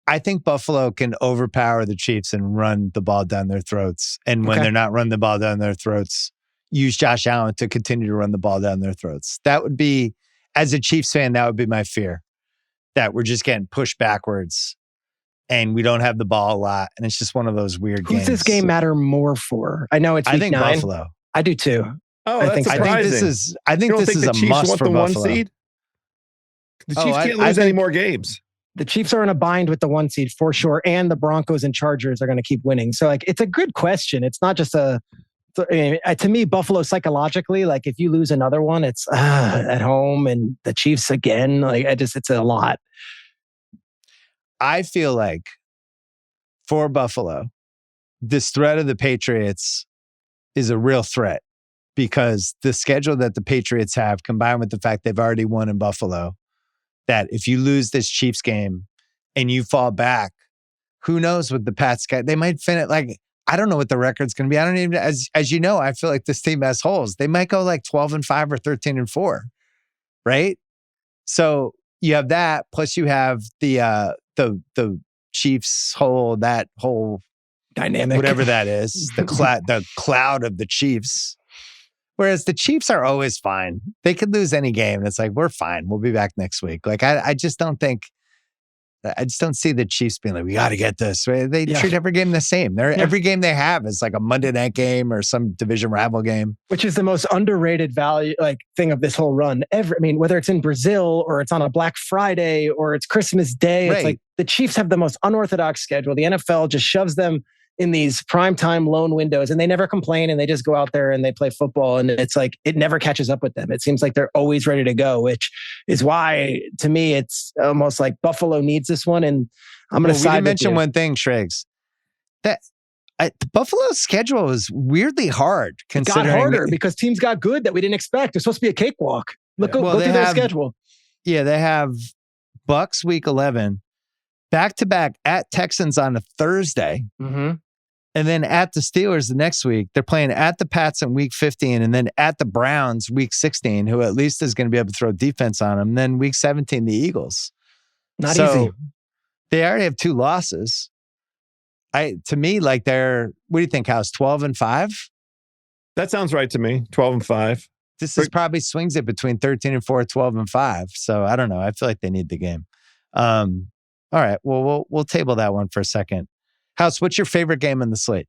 I think Buffalo can overpower the Chiefs and run the ball down their throats. And when they're not running the ball down their throats, use Josh Allen to continue to run the ball down their throats. That would be, as a Chiefs fan, that would be my fear. That we're just getting pushed backwards and we don't have the ball a lot. And it's just one of those weird games. Who's this game matter more for? I know it's week 9. Buffalo. I do too. Oh, I think this is a must for Buffalo. Seed? The Chiefs can't lose any more games. The Chiefs are in a bind with the 1 seed for sure, and the Broncos and Chargers are going to keep winning. So, it's a good question. It's not just to me, Buffalo psychologically, if you lose another one, it's at home and the Chiefs again. It's a lot. I feel like for Buffalo, this threat of the Patriots is a real threat because the schedule that the Patriots have, combined with the fact they've already won in Buffalo, that if you lose this Chiefs game and you fall back, who knows what the Pats got? They might finish I don't know what the record's going to be. I don't even, as you know, I feel like this team has holes. They might go 12-5 or 13-4, right? So you have that, plus you have the Chiefs whole dynamic, whatever that is, the cloud of the Chiefs. Whereas the Chiefs are always fine. They could lose any game. And it's we're fine. We'll be back next week. I just don't see the Chiefs being we got to get this. They treat every game the same. Every game they have is a Monday night game or some division rival game. Which is the most underrated thing of this whole run. Whether it's in Brazil or it's on a Black Friday or it's Christmas Day, right. It's the Chiefs have the most unorthodox schedule. The NFL just shoves them in these primetime loan windows and they never complain and they just go out there and they play football and it's it never catches up with them. It seems like they're always ready to go, which is why to me it's almost Buffalo needs this one. And I'm going to side with you. Mention one thing, Schrags, that the Buffalo's schedule is weirdly hard. It got harder because teams got good that we didn't expect. It's supposed to be a cakewalk. Go through their schedule. Yeah, they have Bucks week 11, back-to-back at Texans on a Thursday. Mm-hmm. And then at the Steelers the next week. They're playing at the Pats in week 15 and then at the Browns week 16, who at least is going to be able to throw defense on them. And then week 17, the Eagles. Not easy. They already have 2 losses. To me, they're, what do you think, House? 12-5? That sounds right to me. 12-5. This is probably swings it between 13-4, 12-5. So I don't know. I feel like they need the game. All right. Well, we'll table that one for a second. House, what's your favorite game in the slate?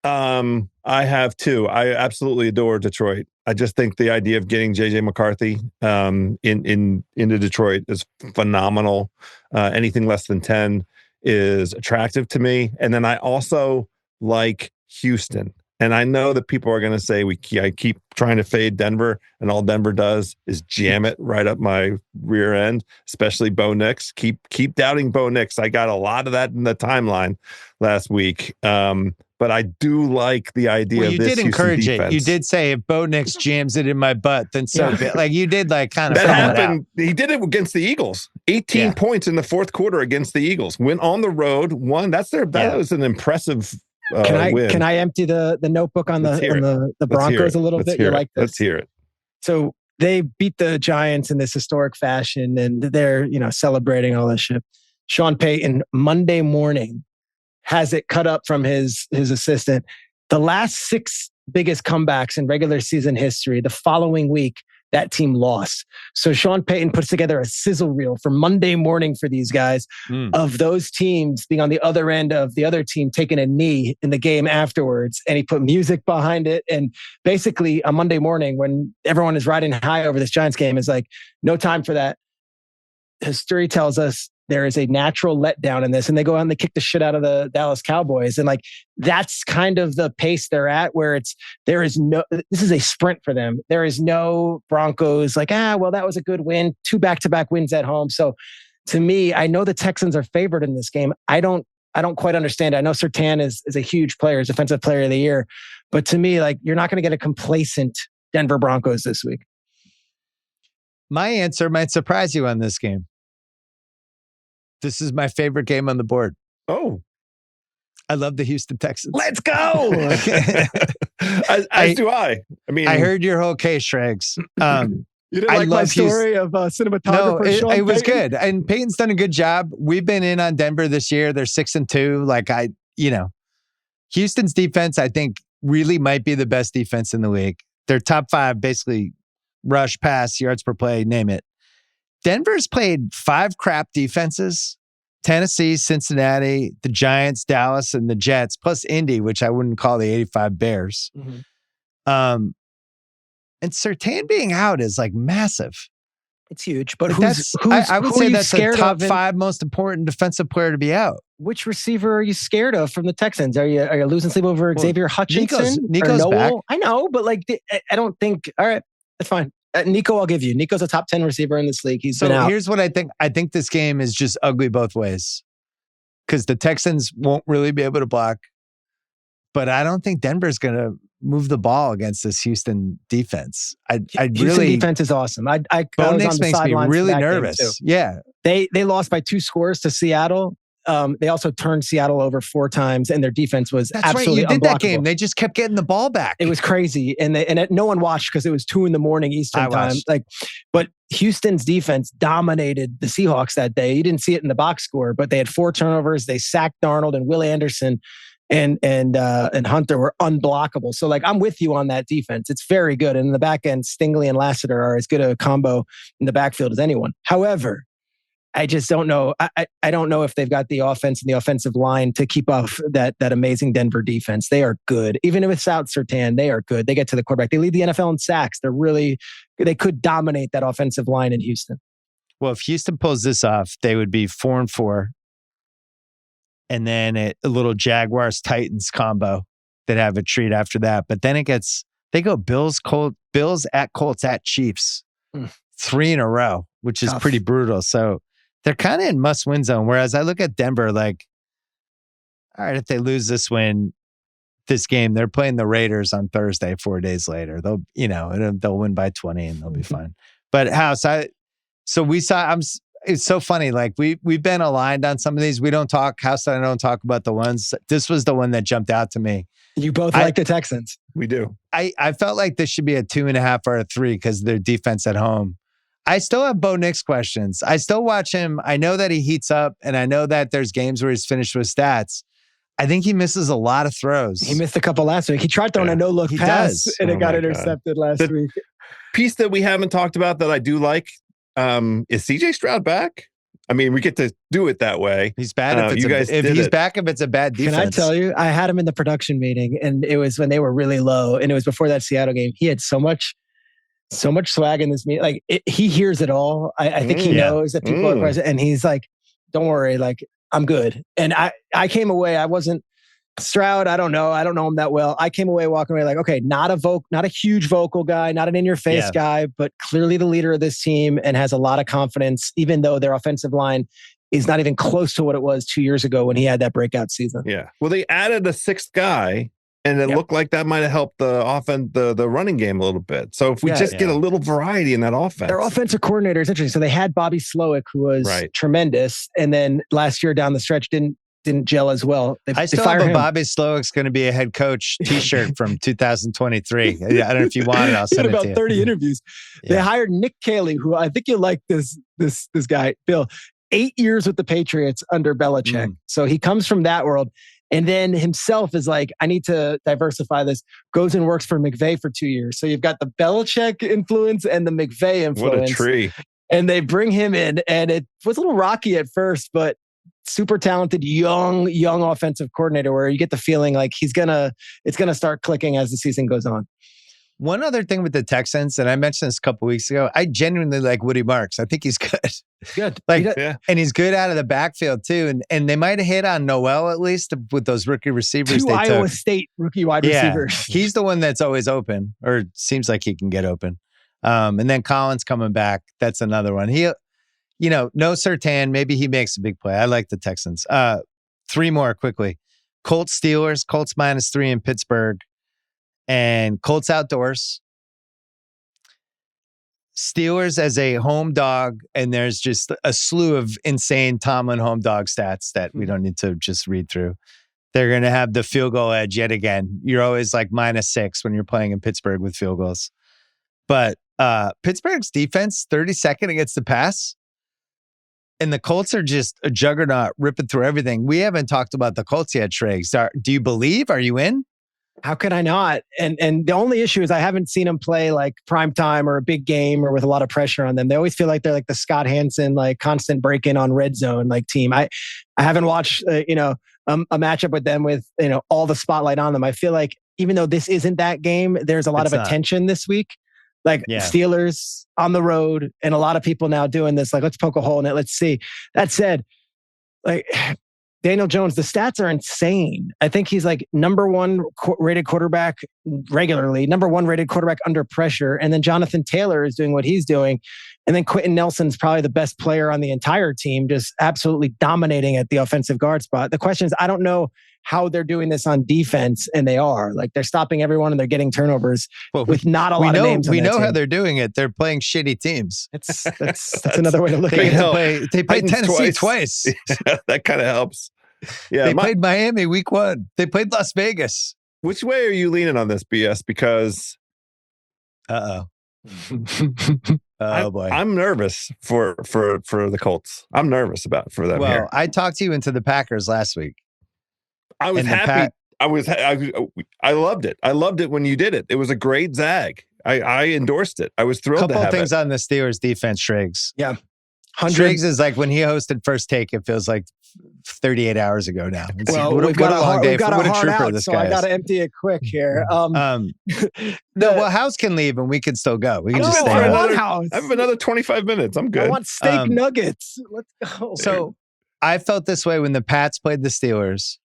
I have two. I absolutely adore Detroit. I just think the idea of getting JJ McCarthy into Detroit is phenomenal. Anything less than 10 is attractive to me. And then I also like Houston. And I know that people are going to say I keep trying to fade Denver, and all Denver does is jam it right up my rear end, especially Bo Nix. Keep doubting Bo Nix. I got a lot of that in the timeline last week. But I do like the idea of this you did encourage defense. it. You did say if Bo Nix jams it in my butt, then so be it. Like you did like kind of that happened. He did it against the Eagles. 18 points in the fourth quarter against the Eagles. Went on the road, won. That was an impressive win. Can I empty the notebook on the Broncos a little bit? You like this? Let's hear it. So they beat the Giants in this historic fashion, and they're celebrating all this shit. Sean Payton Monday morning has it cut up from his assistant. The last 6 biggest comebacks in regular season history, the following week, that team lost. So Sean Payton puts together a sizzle reel for Monday morning for these guys of those teams being on the other end of the other team taking a knee in the game afterwards. And he put music behind it. And basically on Monday morning, when everyone is riding high over this Giants game, is like, no time for that. History tells us there is a natural letdown in this, and they go out and they kick the shit out of the Dallas Cowboys. And like, that's kind of the pace they're at, where this is a sprint for them. There is no Broncos like, well, that was a good win, 2 back-to-back wins at home. So to me, I know the Texans are favored in this game. I don't quite understand. I know Surtain is a huge player, is defensive player of the year, but to me, like, you're not going to get a complacent Denver Broncos this week. My answer might surprise you on this game. This is my favorite game on the board. Oh, I love the Houston Texans. Let's go. as do I. I mean, I heard your whole case, Shregs. You didn't like my story of cinematographer? No, it was good. And Peyton's done a good job. We've been in on Denver this year. They're 6-2. Like Houston's defense, I think, really might be the best defense in the league. They're top 5, basically rush, pass, yards per play, name it. Denver's played 5 crap defenses: Tennessee, Cincinnati, the Giants, Dallas, and the Jets, plus Indy, which I wouldn't call the 85 Bears. Mm-hmm. And Surtain being out is like massive. It's huge. But I would say that's the top 5 most important defensive player to be out. Which receiver are you scared of from the Texans? Are you losing sleep over Xavier Hutchinson? Nico's back. I know, but like, I don't think. All right, that's fine. Nico, I'll give you. Nico's a top 10 receiver in this league. He's been out. Here's what I think. I think this game is just ugly both ways, because the Texans won't really be able to block, but I don't think Denver's going to move the ball against this Houston defense. Houston defense is awesome. Bo Nix makes me really nervous. Yeah. They lost by 2 scores to Seattle. They also turned Seattle over 4 times, and their defense was absolutely unblockable. You did that game. They just kept getting the ball back. It was crazy, and no one watched because it was 2 a.m. Eastern time. But Houston's defense dominated the Seahawks that day. You didn't see it in the box score, but they had 4 turnovers. They sacked Darnold, and Will Anderson and Hunter were unblockable. So like, I'm with you on that defense. It's very good, and in the back end, Stingley and Lassiter are as good a combo in the backfield as anyone. However, I just don't know. I don't know if they've got the offense and the offensive line to keep up that amazing Denver defense. They are good. Even without Surtain, they are good. They get to the quarterback. They lead the NFL in sacks. They could dominate that offensive line in Houston. Well, if Houston pulls this off, they would be 4-4. And then a little Jaguars-Titans combo. They'd have a treat after that. But then they go Bills at Colts at Chiefs. 3 in a row, which is pretty brutal. So they're kind of in must-win zone. Whereas I look at Denver like, all right, if they lose this game, they're playing the Raiders on Thursday, 4 days later. They'll win by 20 and they'll be fine. But House, it's so funny. Like we've been aligned on some of these. We don't talk. House and I don't talk about the ones. This was the one that jumped out to me. You both like the Texans. We do. I felt like this should be a 2.5 or a 3 because their defense at home. I still have Bo Nix questions. I still watch him. I know that he heats up, and I know that there's games where he's finished with stats. I think he misses a lot is throws. He missed a couple last week. He tried throwing a no-look pass, and it got intercepted last week. Piece that we haven't talked about that I do like is CJ Stroud back? I mean, we get to do it that way. He's bad if it's a bad defense. Can I tell you? I had him in the production meeting, and it was when they were really low, and it was before that Seattle game. He had so much swag in this meeting. Like he hears it all. I think he knows that people are present, and he's like, "Don't worry, like I'm good." And I came away. I wasn't Stroud. I don't know him that well. I came away walking away like, okay, not a huge vocal guy, not an in-your-face guy, but clearly the leader of this team and has a lot of confidence, even though their offensive line is not even close to what it was 2 years ago when he had that breakout season. Yeah. Well, they added a sixth guy, and it looked like that might have helped the offense, the running game a little bit. So if we just get a little variety in that offense. Their offensive coordinator is interesting. So they had Bobby Slowick, who was tremendous, and then last year down the stretch didn't gel as well. I still have a Bobby Slowick's going to be a head coach T-shirt from 2023. I don't know if you want it. I'll send it to you. About 30 interviews. Yeah. They hired Nick Caley, who I think you'll like this guy, Bill. 8 years with the Patriots under Belichick. So he comes from that world. And then himself is like, I need to diversify this. Goes and works for McVay for 2 years. So you've got the Belichick influence and the McVay influence. What a tree. And they bring him in, and it was a little rocky at first, but super talented, young offensive coordinator where you get the feeling like it's gonna start clicking as the season goes on. One other thing with the Texans, and I mentioned this a couple weeks ago, I genuinely like Woody Marks. I think he's good. Good. And he's good out of the backfield too. And they might have hit on Noel at least with those rookie receivers. Two Iowa State rookie wide receivers. He's the one that's always open, or seems like he can get open. And then Collins coming back. That's another one. No Surtain. Maybe he makes a big play. I like the Texans. 3 more quickly. Colts, Steelers. Colts -3 in Pittsburgh. And Colts outdoors. Steelers as a home dog. And there's just a slew of insane Tomlin home dog stats that we don't need to just read through. They're going to have the field goal edge yet again. You're always like -6 when you're playing in Pittsburgh with field goals. But Pittsburgh's defense, 32nd against the pass. And the Colts are just a juggernaut ripping through everything. We haven't talked about the Colts yet, Schrager. Do you believe? Are you in? How could I not? And the only issue is I haven't seen them play like prime time or a big game or with a lot of pressure on them. They always feel like they're like the Scott Hansen, like constant break-in on red zone like team. I haven't watched a matchup with them with all the spotlight on them. I feel like even though this isn't that game, there's a lot of attention this week. Like Steelers on the road, and a lot of people now doing this. Like, let's poke a hole in it. Let's see. That said, like Daniel Jones, the stats are insane. I think he's like number 1 rated quarterback regularly, number 1 rated quarterback under pressure. And then Jonathan Taylor is doing what he's doing. And then Quentin Nelson's probably the best player on the entire team, just absolutely dominating at the offensive guard spot. The question is, I don't know how they're doing this on defense, and they are. Like, they're stopping everyone and they're getting turnovers with not a lot of names on We that know team. how they're doing it. They're playing shitty teams. That's another way to look at it. They played Tennessee twice. That kind of helps. Yeah, they played Miami week 1. They played Las Vegas. Which way are you leaning on this, BS? Because oh boy, I'm nervous for the Colts. I'm nervous for them. Well, here. I talked you into the Packers last week. I was happy. I loved it. I loved it when you did it. It was a great zag. I endorsed it. I was thrilled to have it. Couple things on the Steelers defense, Schrags. Yeah. Schrags is like when he hosted First Take, it feels like 38 hours ago now. Well, we've got a long day. What a trooper this guy is. I got to empty it quick here. House can leave and we can still go. We can just stay. I have another 25 minutes. I'm good. I want steak nuggets. Let's go. So I felt this way when the Pats played the Steelers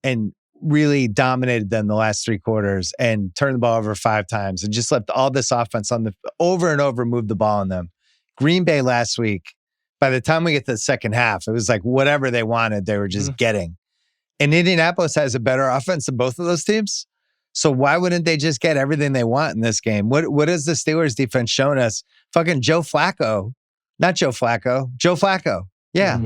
and really dominated them the last 3 quarters and turned the ball over 5 times and just left all this offense on the over and over, moved the ball on them. Green Bay last week, by the time we get to the second half, it was like whatever they wanted, they were just getting. And Indianapolis has a better offense than both of those teams. So why wouldn't they just get everything they want in this game? What has the Steelers defense shown us? Fucking Joe Flacco. Not Joe Flacco. Joe Flacco. Yeah.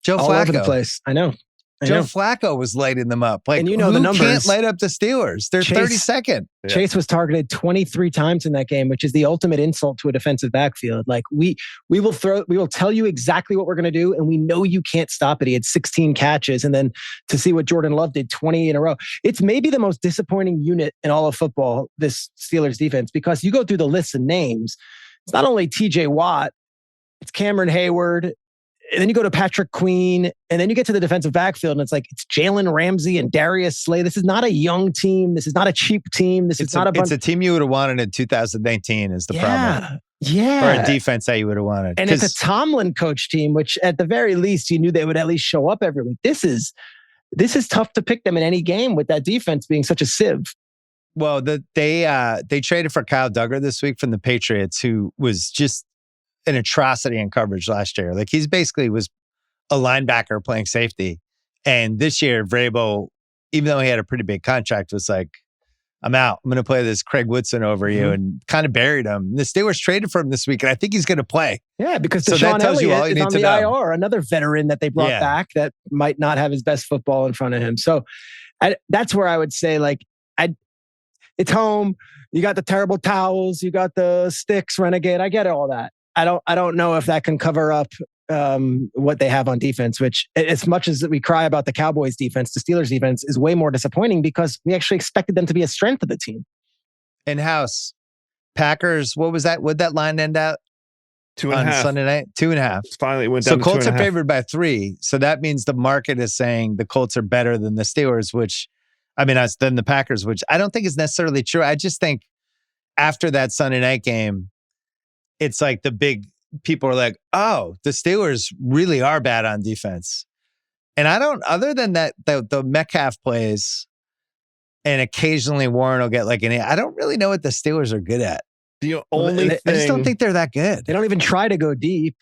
Joe Flacco. All over the place. I know. Joe Flacco was lighting them up. Like, and the numbers. Can't light up the Steelers? They're 32nd. Chase was targeted 23 times in that game, which is the ultimate insult to a defensive backfield. Like we will tell you exactly what we're going to do, and we know you can't stop it. He had 16 catches, and then to see what Jordan Love did 20 in a row. It's maybe the most disappointing unit in all of football, this Steelers defense, because you go through the list of names. It's not only TJ Watt, it's Cameron Hayward. And then you go to Patrick Queen, and then you get to the defensive backfield, and it's like it's Jalen Ramsey and Darius Slay. This is not a young team. This is not a cheap team. It's a team you would have wanted in 2019 is the problem. Yeah. Or a defense that you would have wanted. And it's a Tomlin coach team, which at the very least, you knew they would at least show up every week. This is tough to pick them in any game with that defense being such a sieve. Well, they traded for Kyle Duggar this week from the Patriots, who was just an atrocity in coverage last year. Like he's basically was a linebacker playing safety. And this year, Vrabel, even though he had a pretty big contract, was like, I'm out. I'm going to play this Craig Woodson over you, and kind of buried him. The Steelers traded for him this week, and I think he's going to play. Yeah, because Deshaun Elliott is on the IR, another veteran that they brought back that might not have his best football in front of him. So that's where I would say, like, it's home. You got the terrible towels. You got the sticks, renegade. I get all that. I don't know if that can cover up what they have on defense, which as much as we cry about the Cowboys defense, the Steelers defense is way more disappointing because we actually expected them to be a strength of the team. In-house, Packers, what was that? What'd that line end out? 2.5 on Sunday night? 2.5. Finally went down to 2.5. So Colts are favored by 3. So that means the market is saying the Colts are better than the Steelers, than the Packers, which I don't think is necessarily true. I just think after that Sunday night game, it's like the big people are like, oh, the Steelers really are bad on defense. And other than that, the Metcalf plays and occasionally Warren will get like I don't really know what the Steelers are good at. The only thing, I just don't think they're that good. They don't even try to go deep.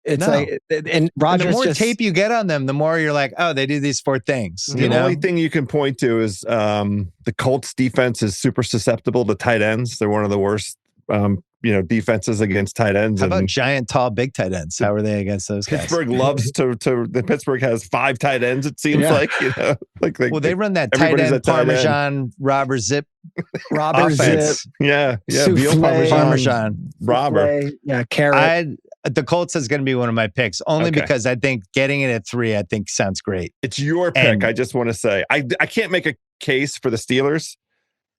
It's like, and Rodgers, the more tape you get on them, the more you're like, oh, they do these 4 things. The only thing you can point to is the Colts defense is super susceptible to tight ends. They're one of the worst, defenses against tight ends. How about giant, tall, big tight ends? How are they against those guys? Pittsburgh loves Pittsburgh has 5 tight ends. It seems like, well, they run that tight end Parmesan robber zip. Robber zip. Yeah. Veal Parmesan. Robber. Yeah. Carrot. The Colts is going to be one of my picks, only because I think getting it at 3, I think sounds great. It's your pick. I just want to say, I can't make a case for the Steelers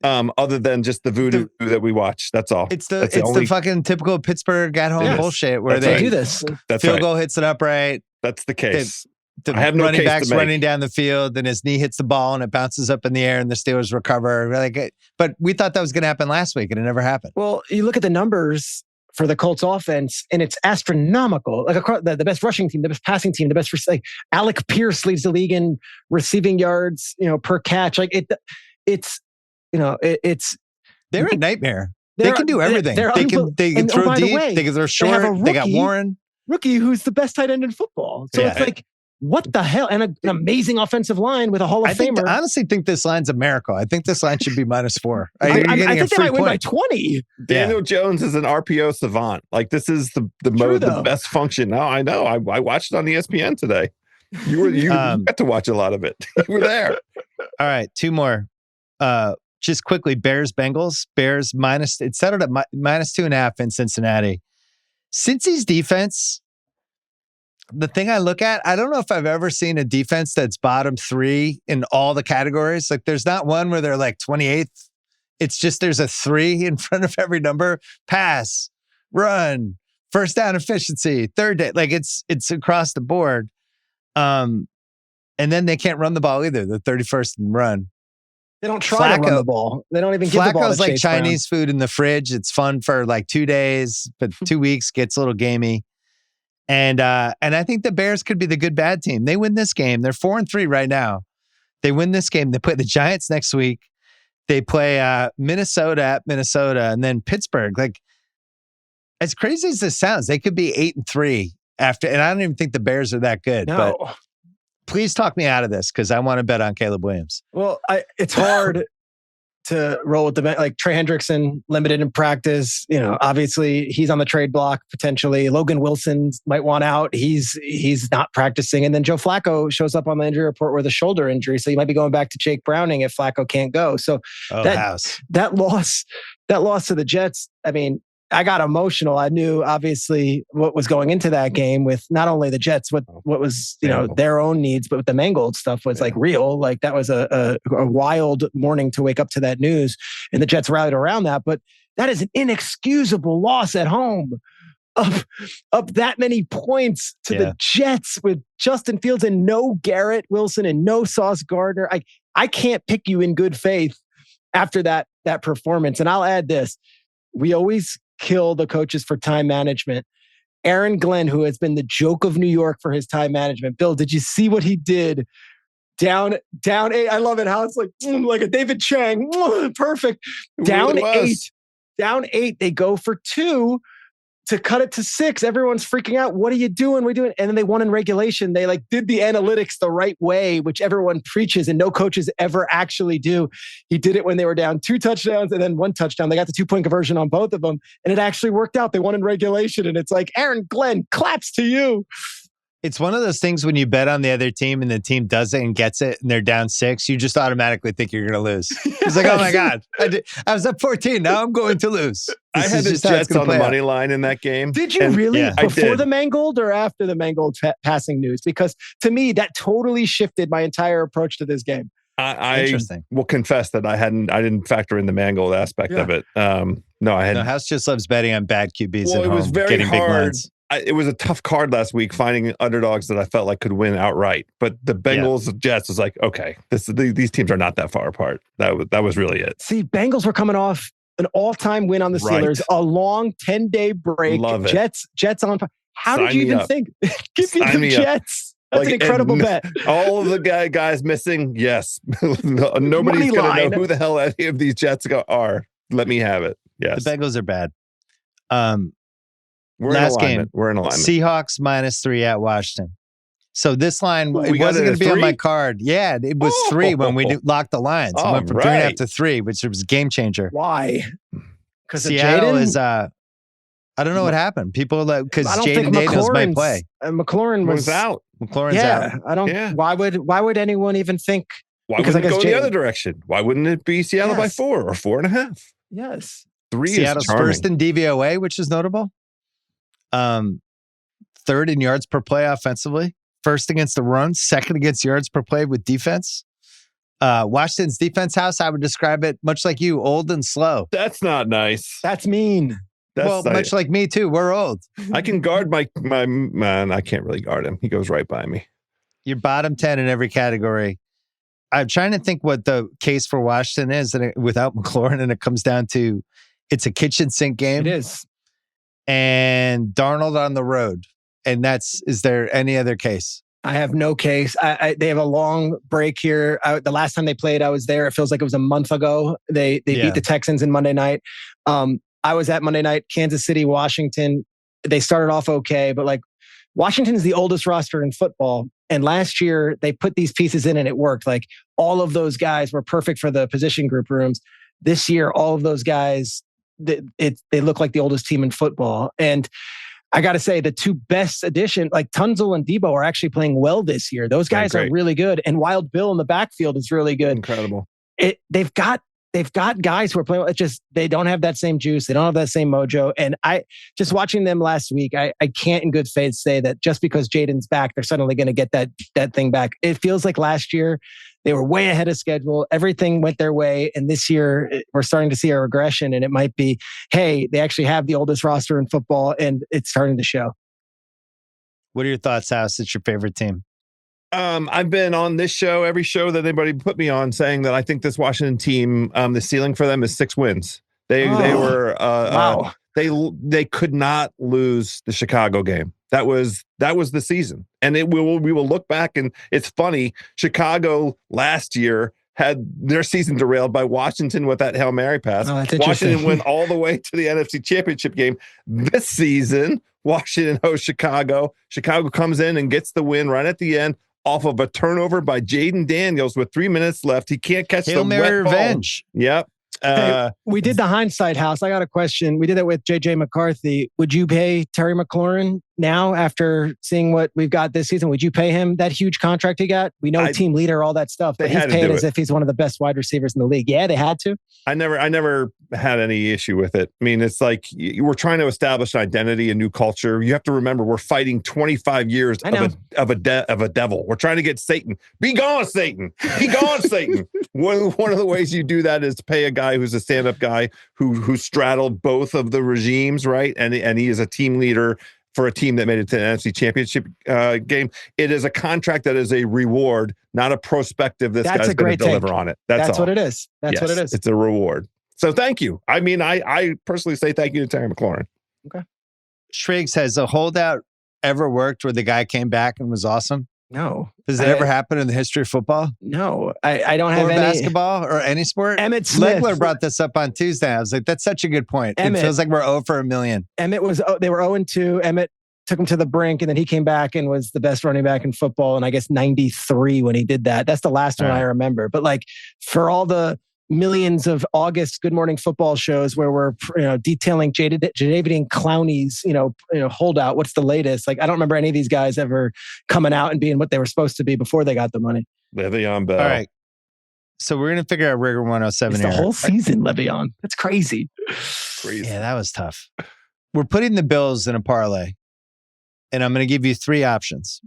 other than just the voodoo that we watch. That's all. It's the fucking typical Pittsburgh at home bullshit where they do this. That's field goal hits it upright. That's the case. I have no running backs running down the field, and his knee hits the ball, and it bounces up in the air, and the Steelers recover. But we thought that was going to happen last week, and it never happened. Well, you look at the numbers for the Colts offense, and it's astronomical. Like across the best rushing team, the best passing team, the best Alec Pierce leads the league in receiving yards, per catch. Like it's they're a nightmare. They can do everything. They can throw deep. They can throw short. They got Warren, rookie, who's the best tight end in football. So it's like, what the hell? And an amazing offensive line with a Hall of Famer. I honestly think this line's a miracle. I think this line should be -4. I think they might win by 20. Daniel Jones is an RPO savant. Like this is the best function. No, I know. I watched it on ESPN today. You got to watch a lot of it. You were there. All right, 2 more. Just quickly, Bears-Bengals. Bears minus. It settled at -2.5 in Cincinnati. Cincy's defense. The thing I look at, I don't know if I've ever seen a defense that's bottom 3 in all the categories. Like there's not one where they're like 28th. It's just there's a 3 in front of every number. Pass, run, first down efficiency, third day. Like it's across the board. And then they can't run the ball either. They're 31st in run. They don't try to run the ball. They don't even give the ball to Flacco's like Chase Chinese food in the fridge. It's fun for like 2 days, but 2 weeks gets a little gamey. And I think the Bears could be the good bad team. They win this game. They're 4-3 right now. They win this game. They play the Giants next week. They play Minnesota at Minnesota, and then Pittsburgh. Like as crazy as this sounds, they could be 8-3 after. And I don't even think the Bears are that good. No. But please talk me out of this because I want to bet on Caleb Williams. Well, it's hard to roll with like Trey Hendrickson, limited in practice. Obviously he's on the trade block potentially. Logan Wilson might want out. He's not practicing. And then Joe Flacco shows up on the injury report with a shoulder injury. So you might be going back to Jake Browning if Flacco can't go. So that loss to the Jets, I mean, I got emotional. I knew obviously what was going into that game with not only the Jets, what was, their own needs, but with the Mangold stuff was like real. Like that was a wild morning to wake up to that news, and the Jets rallied around that. But that is an inexcusable loss at home. up that many points to the Jets with Justin Fields and no Garrett Wilson and no Sauce Gardner. I can't pick you in good faith after that performance. And I'll add this. We always kill the coaches for time management. Aaron Glenn, who has been the joke of New York for his time management. Bill, did you see what he did? Down 8. I love it how it's like a David Chang. Perfect. Down 8. They go for 2 to cut it to 6. Everyone's freaking out. What are you doing? What are you doing? And then they won in regulation. They did the analytics the right way, which everyone preaches and no coaches ever actually do. He did it when they were down 2 touchdowns and then 1 touchdown. They got the 2-point conversion on both of them. And it actually worked out. They won in regulation. And it's like, Aaron Glenn, claps to you. It's one of those things when you bet on the other team and the team does it and gets it and they're down 6, you just automatically think you're going to lose. It's like, oh my God, I was up 14. Now I'm going to lose. I had the Jets on the money line in that game. Did you really? Yeah, before the Mangold or after the Mangold passing news? Because to me, that totally shifted my entire approach to this game. I will confess that I didn't factor in the Mangold aspect of it. No, I hadn't. No, House just loves betting on bad QBs at home. It was very getting hard. Big lines. It was a tough card last week, finding underdogs that I felt like could win outright. But the Bengals Jets was like, okay, these teams are not that far apart. That was really it. See, Bengals were coming off an all-time win on the Steelers, a long 10-day break. Love it. Jets on. How did you even think? Give me the Jets. That's an incredible bet. All of the guys missing, yes. Nobody's going to know who the hell any of these Jets are. Let me have it. Yes. The Bengals are bad. Last game, we're in alignment. Seahawks -3 at Washington. So this line, it wasn't going to be on my card. Yeah, it was 3 when we locked the lines. It went from 3.5 to 3, which was a game changer. Why? Because Seattle is. I don't know what happened. People because Jaden Daniels might play. McLaurin was out. McLaurin's out. I don't. Yeah. Why would anyone even think? Why wouldn't it go the other direction? Why wouldn't it be Seattle by 4 or 4.5? Yes. 3 Seattle's is charming. first in DVOA, which is notable. 3rd in yards per play offensively, 1st against the run, 2nd against yards per play with defense. Washington's defense house, I would describe it much like you, old and slow. That's not nice. That's mean. Much like me too. We're old. I can guard my man. I can't really guard him. He goes right by me. You're bottom 10 in every category. I'm trying to think what the case for Washington is without McLaurin, and it comes down to it's a kitchen sink game. It is. And Darnold on the road. And is there any other case? I have no case. They have a long break here. The last time they played, I was there. It feels like it was a month ago. They beat the Texans in Monday night. I was at Monday night, Kansas City, Washington. They started off okay, but Washington is the oldest roster in football. And last year they put these pieces in and it worked. All of those guys were perfect for the position group rooms. This year, all of those guys, they look like the oldest team in football. And I got to say, the 2 best addition, Tunzel and Debo, are actually playing well this year. Those guys are really good. And Wild Bill in the backfield is really good. Incredible. They've got guys who are playing. It's just they don't have that same juice. They don't have that same mojo. And I just watching them last week, I can't in good faith say that just because Jaden's back, they're suddenly going to get that thing back. It feels like last year they were way ahead of schedule. Everything went their way. And this year we're starting to see a regression. And it might be, hey, they actually have the oldest roster in football and it's starting to show. What are your thoughts, House? It's your favorite team? I've been on this show, every show that anybody put me on, saying that I think this Washington team, the ceiling for them is 6 wins. They were wow. They could not lose the Chicago game. That was the season, and we will look back, and it's funny. Chicago last year had their season derailed by Washington with that Hail Mary pass. Washington went all the way to the NFC Championship game. This season, Washington hosts Chicago. Chicago comes in and gets the win right at the end off of a turnover by Jaden Daniels with 3 minutes left. He can't catch Hail the Mary wet revenge. Ball. Yep. Hey, we did the hindsight house. I got a question. We did that with JJ McCarthy. Would you pay Terry McLaurin now after seeing what we've got this season? Would you pay him that huge contract he got? We know team leader, all that stuff, but he's paid as if he's one of the best wide receivers in the league. Yeah, they had to. I never had any issue with it. I mean, it's like we're trying to establish an identity, a new culture. You have to remember we're fighting 25 years of a devil. We're trying to get Satan. Be gone, Satan. Be gone, Satan. One of the ways you do that is to pay a guy who's a stand-up guy who straddled both of the regimes, right? And he is a team leader for a team that made it to the NFC Championship game. It is a contract that is a reward, not a prospective. This guy's going to deliver on it. That's what it is. That's what it is. It's a reward. So thank you. I mean, I personally say thank you to Terry McLaurin. Okay. Schrags, has a holdout ever worked where the guy came back and was awesome? No. Does it ever happen in the history of football? No. I don't have any. Basketball or any sport? Emmett Smith. Legler brought this up on Tuesday. I was like, that's such a good point. It feels like we're 0 for a million. They were 0-2. Emmett took him to the brink, and then he came back and was the best running back in football. And I guess 93 when he did that. That's the last one I remember. But like for all the millions of August Good Morning Football shows where we're detailing Jadeveon Clowney's holdout, what's the latest? Like I don't remember any of these guys ever coming out and being what they were supposed to be before they got the money. Le'Veon Bell. All right. So we're going to figure out Rigor 107 here. The whole season, Le'Veon. That's crazy. Yeah, that was tough. We're putting the Bills in a parlay, and I'm going to give you 3 options.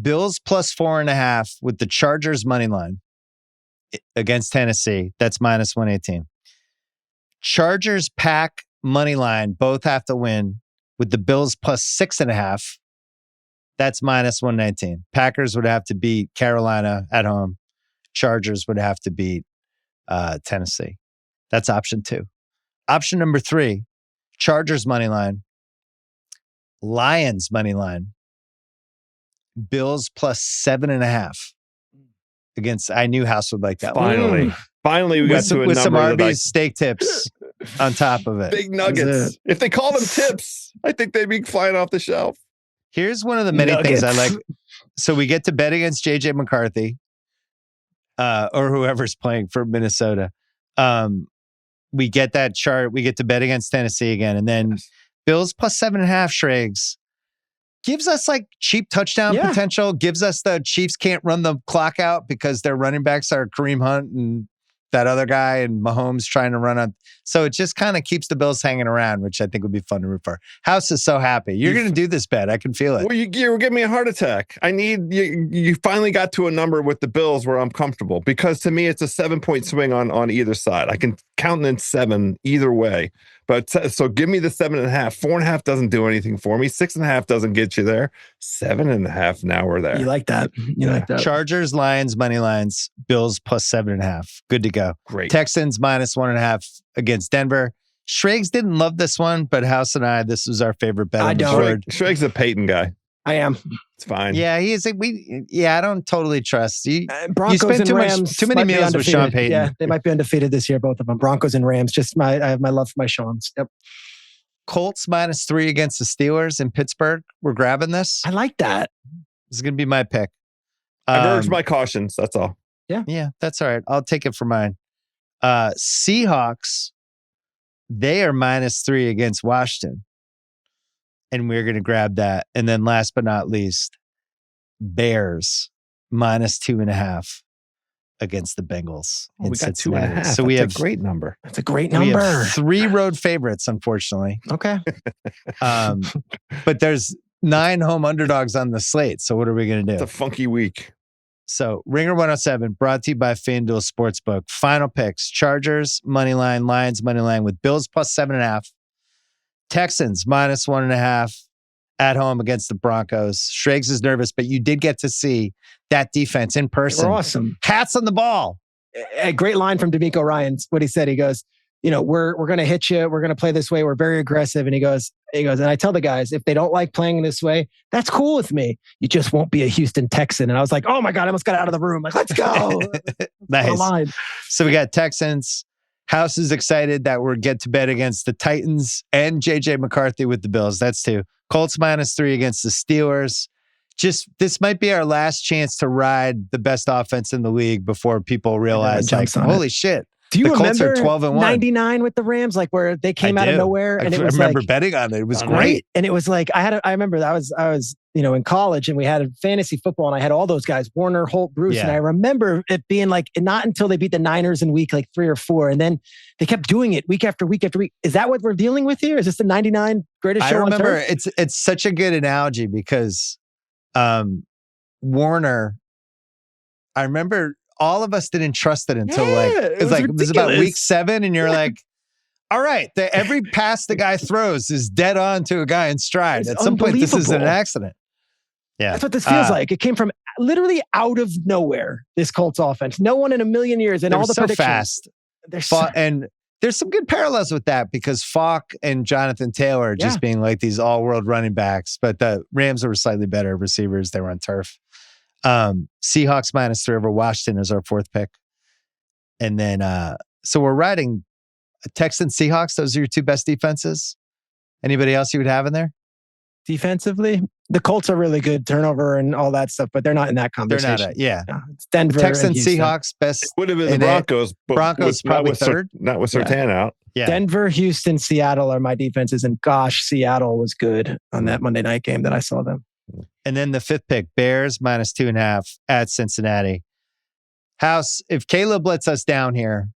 Bills plus 4.5 with the Chargers money line against Tennessee. That's minus 118. Chargers Pack money line, both have to win with the Bills plus 6.5. That's minus 119. Packers would have to beat Carolina at home. Chargers would have to beat Tennessee. That's option 2. Option number 3, Chargers money line, Lions money line, Bills plus 7.5 against. I knew House would like that. Finally, we got to a number with some Arby's like, steak tips on top of it. Big nuggets. If they call them tips, I think they'd be flying off the shelf. Here's one of the many things I like. So we get to bet against JJ McCarthy, or whoever's playing for Minnesota. We get that chart. We get to bet against Tennessee again, and then Bills plus 7.5. Schrags gives us like cheap touchdown potential. Gives us the Chiefs can't run the clock out because their running backs are Kareem Hunt and that other guy and Mahomes trying to run on. So it just kind of keeps the Bills hanging around, which I think would be fun to root for. House is so happy. You're going to do this bet. I can feel it. Well, you're giving me a heart attack. I need you finally got to a number with the Bills where I'm comfortable, because to me, it's a 7-point swing on either side. I can countenance 7 either way. But so give me the 7.5. 4.5 doesn't do anything for me. 6.5 doesn't get you there. 7.5. Now we're there. You like that? You like that? Chargers, Lions, money lines, Bills plus 7.5. Good to go. Great. Texans minus 1.5 against Denver. Schrags didn't love this one, but House and I, this was our favorite bet on the board. Schrags a Peyton guy. I am. It's fine. Yeah, he is. I don't totally trust you. Broncos you spent and Rams too many meals with Sean Payton. Yeah, they might be undefeated this year, both of them. Broncos and Rams. I have my love for my Seans. Yep. Colts minus 3 against the Steelers in Pittsburgh. We're grabbing this. I like that. This is going to be my pick. I've urged my cautions. That's all. Yeah, that's all right. I'll take it for mine. Seahawks, they are minus 3 against Washington. And we're going to grab that. And then last but not least, Bears minus 2.5 against the Bengals. We got 2.5. So we have a great number. That's a great number. We have 3 road favorites, unfortunately. Okay. But there's 9 home underdogs on the slate. So what are we going to do? It's a funky week. So Ringer 107 brought to you by FanDuel Sportsbook. Final picks: Chargers money line, Lions money line with Bills plus 7.5. Texans minus 1.5 at home against the Broncos. Schrags is nervous, but you did get to see that defense in person. They were awesome. Hats on the ball. A great line from D'Amico Ryans. What he said, he goes, we're going to hit you. We're going to play this way. We're very aggressive. And he goes, and I tell the guys, if they don't like playing this way, that's cool with me. You just won't be a Houston Texan. And I was like, oh my God, I almost got out of the room. Like, let's go. Nice. So we got Texans. House is excited that we're get to bet against the Titans and JJ McCarthy with the Bills. That's 2. Colts minus 3 against the Steelers. This might be our last chance to ride the best offense in the league before people realize, like, holy shit, Do you Colts remember are 12-1. 99 with the Rams, like where they came out of nowhere? And I it was remember like, betting on it. It was great. And it was like, I remember that I was, in college, and we had fantasy football, and I had all those guys, Warner, Holt, Bruce. And I remember it being like, not until they beat the Niners in week like 3 or 4. And then they kept doing it week after week after week. Is that what we're dealing with here? Is this the 99 greatest show on turf? I remember it's such a good analogy because Warner, I remember all of us didn't trust it until it was about week 7, and you're like, all right, every pass the guy throws is dead on to a guy in stride. At some point, this isn't an accident. Yeah, that's what this feels like. It came from literally out of nowhere. This Colts offense, no one in a million years, and all the predictions. Fast. And there's some good parallels with that because Falk and Jonathan Taylor are just being like these all-world running backs, but the Rams were slightly better receivers. They were on turf. Seahawks -3 over Washington is our 4th pick. And then, so we're riding Texans, Seahawks. Those are your 2 best defenses. Anybody else you would have in there? Defensively, the Colts are really good, turnover and all that stuff, but they're not in that conversation. They're not. No, it's Denver, Texans, Seahawks, best. It would have been the Broncos. But Broncos probably 3rd. Not with Surtain out. Yeah. Denver, Houston, Seattle are my defenses, and gosh, Seattle was good on that Monday night game that I saw them. And then the 5th pick, Bears -2.5 at Cincinnati. House, if Caleb lets us down here,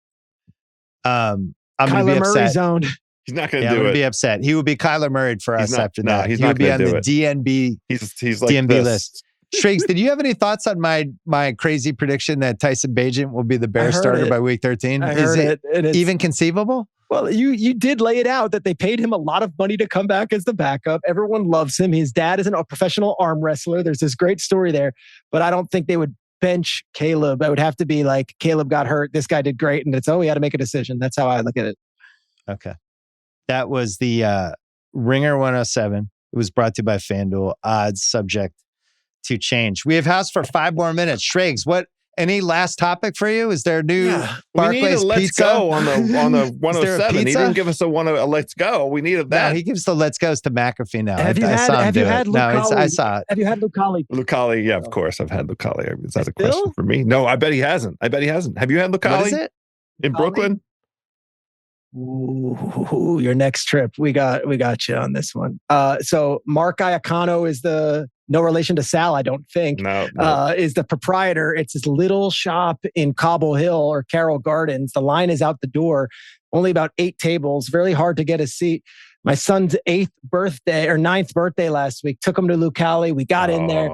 I'm going to be upset. Zone. He's not going to do it. I'm going to be upset. He would be Kyler Murray for us after that. He's not going to do it. He would be on the DNB. He's like DNB this. list. Shrieks, did you have any thoughts on my crazy prediction that Tyson Bagent will be the Bears starter by week 13? Is it even conceivable? Well, you did lay it out that they paid him a lot of money to come back as the backup. Everyone loves him. His dad is a professional arm wrestler. There's this great story there, but I don't think they would bench Caleb. I would have to be like, Caleb got hurt. This guy did great. And it's, we had to make a decision. That's how I look at it. Okay. That was the Ringer 107. It was brought to you by FanDuel. Odds subject to change. We have House for 5 more minutes. Shrags, any last topic for you? Is there a new Barclays we need a let's pizza? Go on the 107. He didn't give us a let's go. We needed that. No, he gives the let's goes to McAfee now. Have you had Lucali? I saw it. Have you had Lucali? Lucali, yeah, of course. I've had Lucali. Is that a question for me? No, I bet he hasn't. Have you had Lucali? What is it? In Brooklyn? Ooh, your next trip. We got you on this one. So Mark Iacano is no relation to Sal, I don't think. No. Is the proprietor. It's this little shop in Cobble Hill or Carroll Gardens. The line is out the door. Only about 8 tables. Very hard to get a seat. My son's 9th birthday last week. Took him to Lucali. We got in there.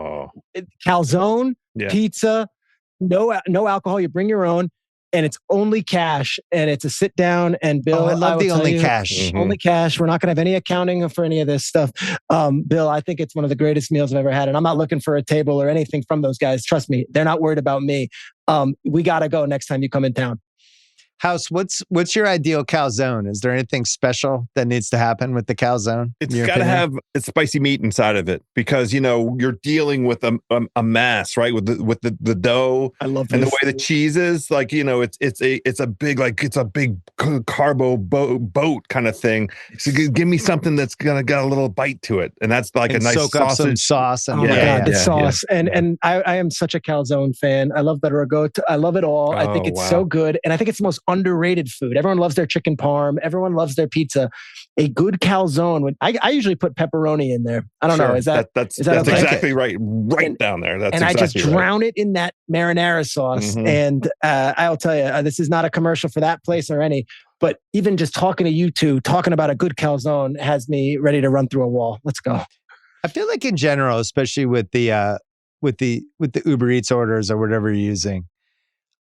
Calzone, pizza, no alcohol. You bring your own. And it's only cash, and it's a sit down. And Bill, I love the only cash. Mm-hmm. Only cash. We're not going to have any accounting for any of this stuff. Bill, I think it's one of the greatest meals I've ever had, and I'm not looking for a table or anything from those guys. Trust me, they're not worried about me. We got to go next time you come in town. House, what's your ideal calzone? Is there anything special that needs to happen with the calzone? It's got to have spicy meat inside of it because you're dealing with a mass, right? With the dough. I love this. And the way the cheese is, it's a big carbo boat kind of thing. So give me something that's got a little bite to it, and that's like a nice soak up some sauce. And the sauce. Yeah. And I am such a calzone fan. I love the ricotta. I love it all. I think it's so good, and I think it's the most underrated food. Everyone loves their chicken parm. Everyone loves their pizza. A good calzone. I usually put pepperoni in there. I don't know. That's exactly right. Down there. That's I just drown it in that marinara sauce. Mm-hmm. And I'll tell you, this is not a commercial for that place or any. But even just talking to you two, talking about a good calzone has me ready to run through a wall. Let's go. I feel like in general, especially with the Uber Eats orders or whatever you're using,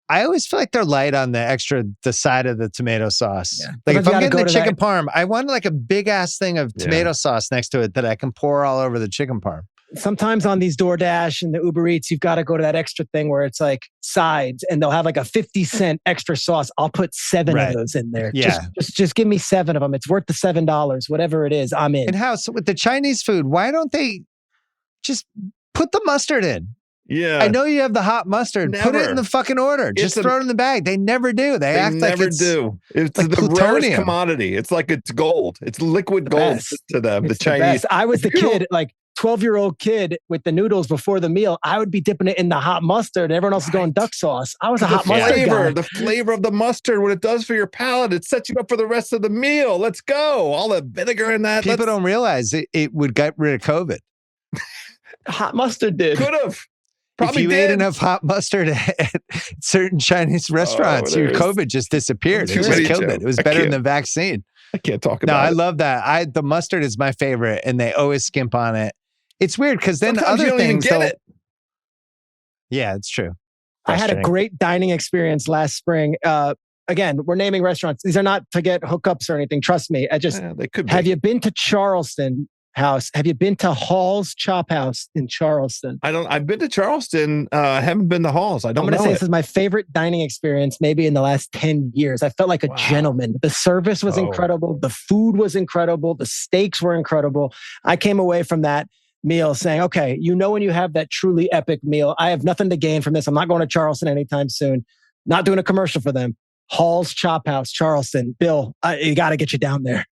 I always feel like they're light on the side of the tomato sauce. Yeah. Like if I'm getting the chicken parm, I want like a big ass thing of tomato sauce next to it that I can pour all over the chicken parm. Sometimes on these DoorDash and the Uber Eats, you've got to go to that extra thing where it's like sides and they'll have like a 50-cent extra sauce. I'll put 7 of those in there. Yeah. Just give me 7 of them. It's worth the $7, whatever it is, I'm in. And House, with the Chinese food, why don't they just put the mustard in? Yeah. I know you have the hot mustard. Never. Put it in the fucking order. Just throw it in the bag. They never do. They act like it's do. It's like the rarest commodity. It's like it's gold. It's liquid gold to them. The Chinese. I was the kid, like 12-year-old kid with the noodles before the meal, I would be dipping it in the hot mustard and everyone else is going duck sauce. I was a hot mustard guy. The flavor of the mustard, what it does for your palate, it sets you up for the rest of the meal. Let's go. All the vinegar in that. People don't realize it would get rid of COVID. Hot mustard did. Could have. Probably if you ate enough hot mustard at certain Chinese restaurants, your COVID just disappeared. It just killed it. It was better than the vaccine. I can't talk about it. No, I love that. The mustard is my favorite, and they always skimp on it. It's weird because then sometimes other you don't things even get it. Yeah, it's true. I had a great dining experience last spring. Again, we're naming restaurants. These are not to get hookups or anything. Trust me. They could be. Have you been to Charleston House? Have you been to Hall's Chop House in Charleston? I've been to Charleston. I haven't been to Hall's. I'm going to say this is my favorite dining experience maybe in the last 10 years. I felt like a gentleman. The service was incredible. The food was incredible. The steaks were incredible. I came away from that meal saying, okay, when you have that truly epic meal, I have nothing to gain from this. I'm not going to Charleston anytime soon. Not doing a commercial for them. Hall's Chop House, Charleston. Bill, you got to get you down there.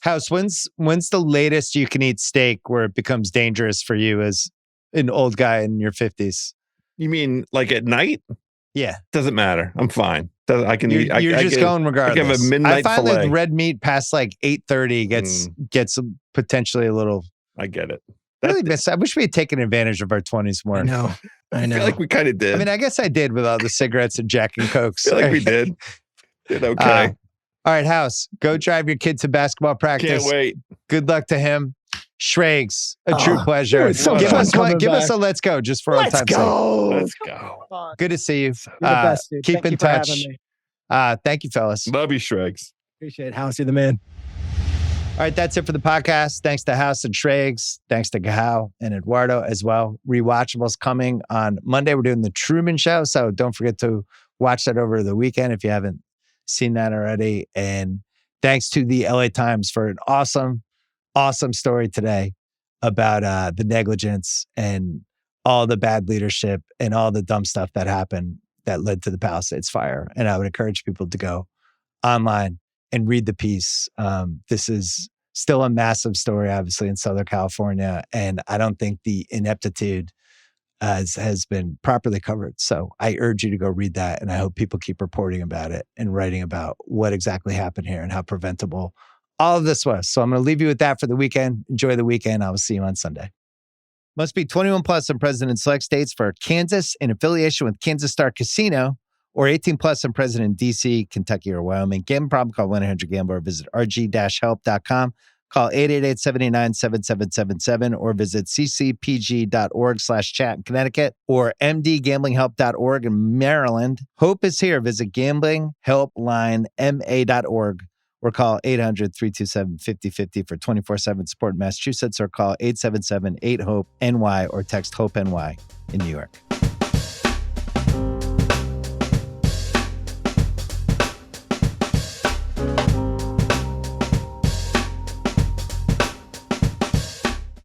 House, when's the latest you can eat steak where it becomes dangerous for you as an old guy in your 50s? You mean like at night? Yeah. Doesn't matter. I'm fine. I can eat. You're just going regardless. I have a midnight I find fillet. like red meat past like 8:30 gets potentially a little. I get it. I wish we had taken advantage of our 20s more. I know. I feel like we kind of did. I mean, I guess I did with all the cigarettes and Jack and Cokes. I feel like we did. Did okay. All right, House, go drive your kid to basketball practice. Can't wait. Good luck to him. Schrags, a true pleasure. So give us a let's go just for old time's sake. Let's go. Good to see you. You're the best, dude. Keep in touch. Thank you, fellas. Love you, Schrags. Appreciate it, House. You're the man. All right, that's it for the podcast. Thanks to House and Schrags. Thanks to Gahao and Eduardo as well. Rewatchables coming on Monday. We're doing the Truman Show, so don't forget to watch that over the weekend if you haven't seen that already. And thanks to the LA Times for an awesome story today about the negligence and all the bad leadership and all the dumb stuff that happened that led to the Palisades fire. And I would encourage people to go online and read the piece. This is still a massive story, obviously, in Southern California. And I don't think the ineptitude has been properly covered. So I urge you to go read that. And I hope people keep reporting about it and writing about what exactly happened here and how preventable all of this was. So I'm going to leave you with that for the weekend. Enjoy the weekend. I will see you on Sunday. Must be 21 plus and present in select states for Kansas in affiliation with Kansas Star Casino, or 18 plus and present in D.C., Kentucky, or Wyoming. Gambling problem? Call 1-800-GAMBLER or visit rg-help.com. Call 888-789-7777 or visit ccpg.org/chat in Connecticut or mdgamblinghelp.org in Maryland. Hope is here. Visit gamblinghelplinema.org or call 800-327-5050 for 24/7 support in Massachusetts, or call 877-8-HOPE-NY or text HOPE-NY in New York.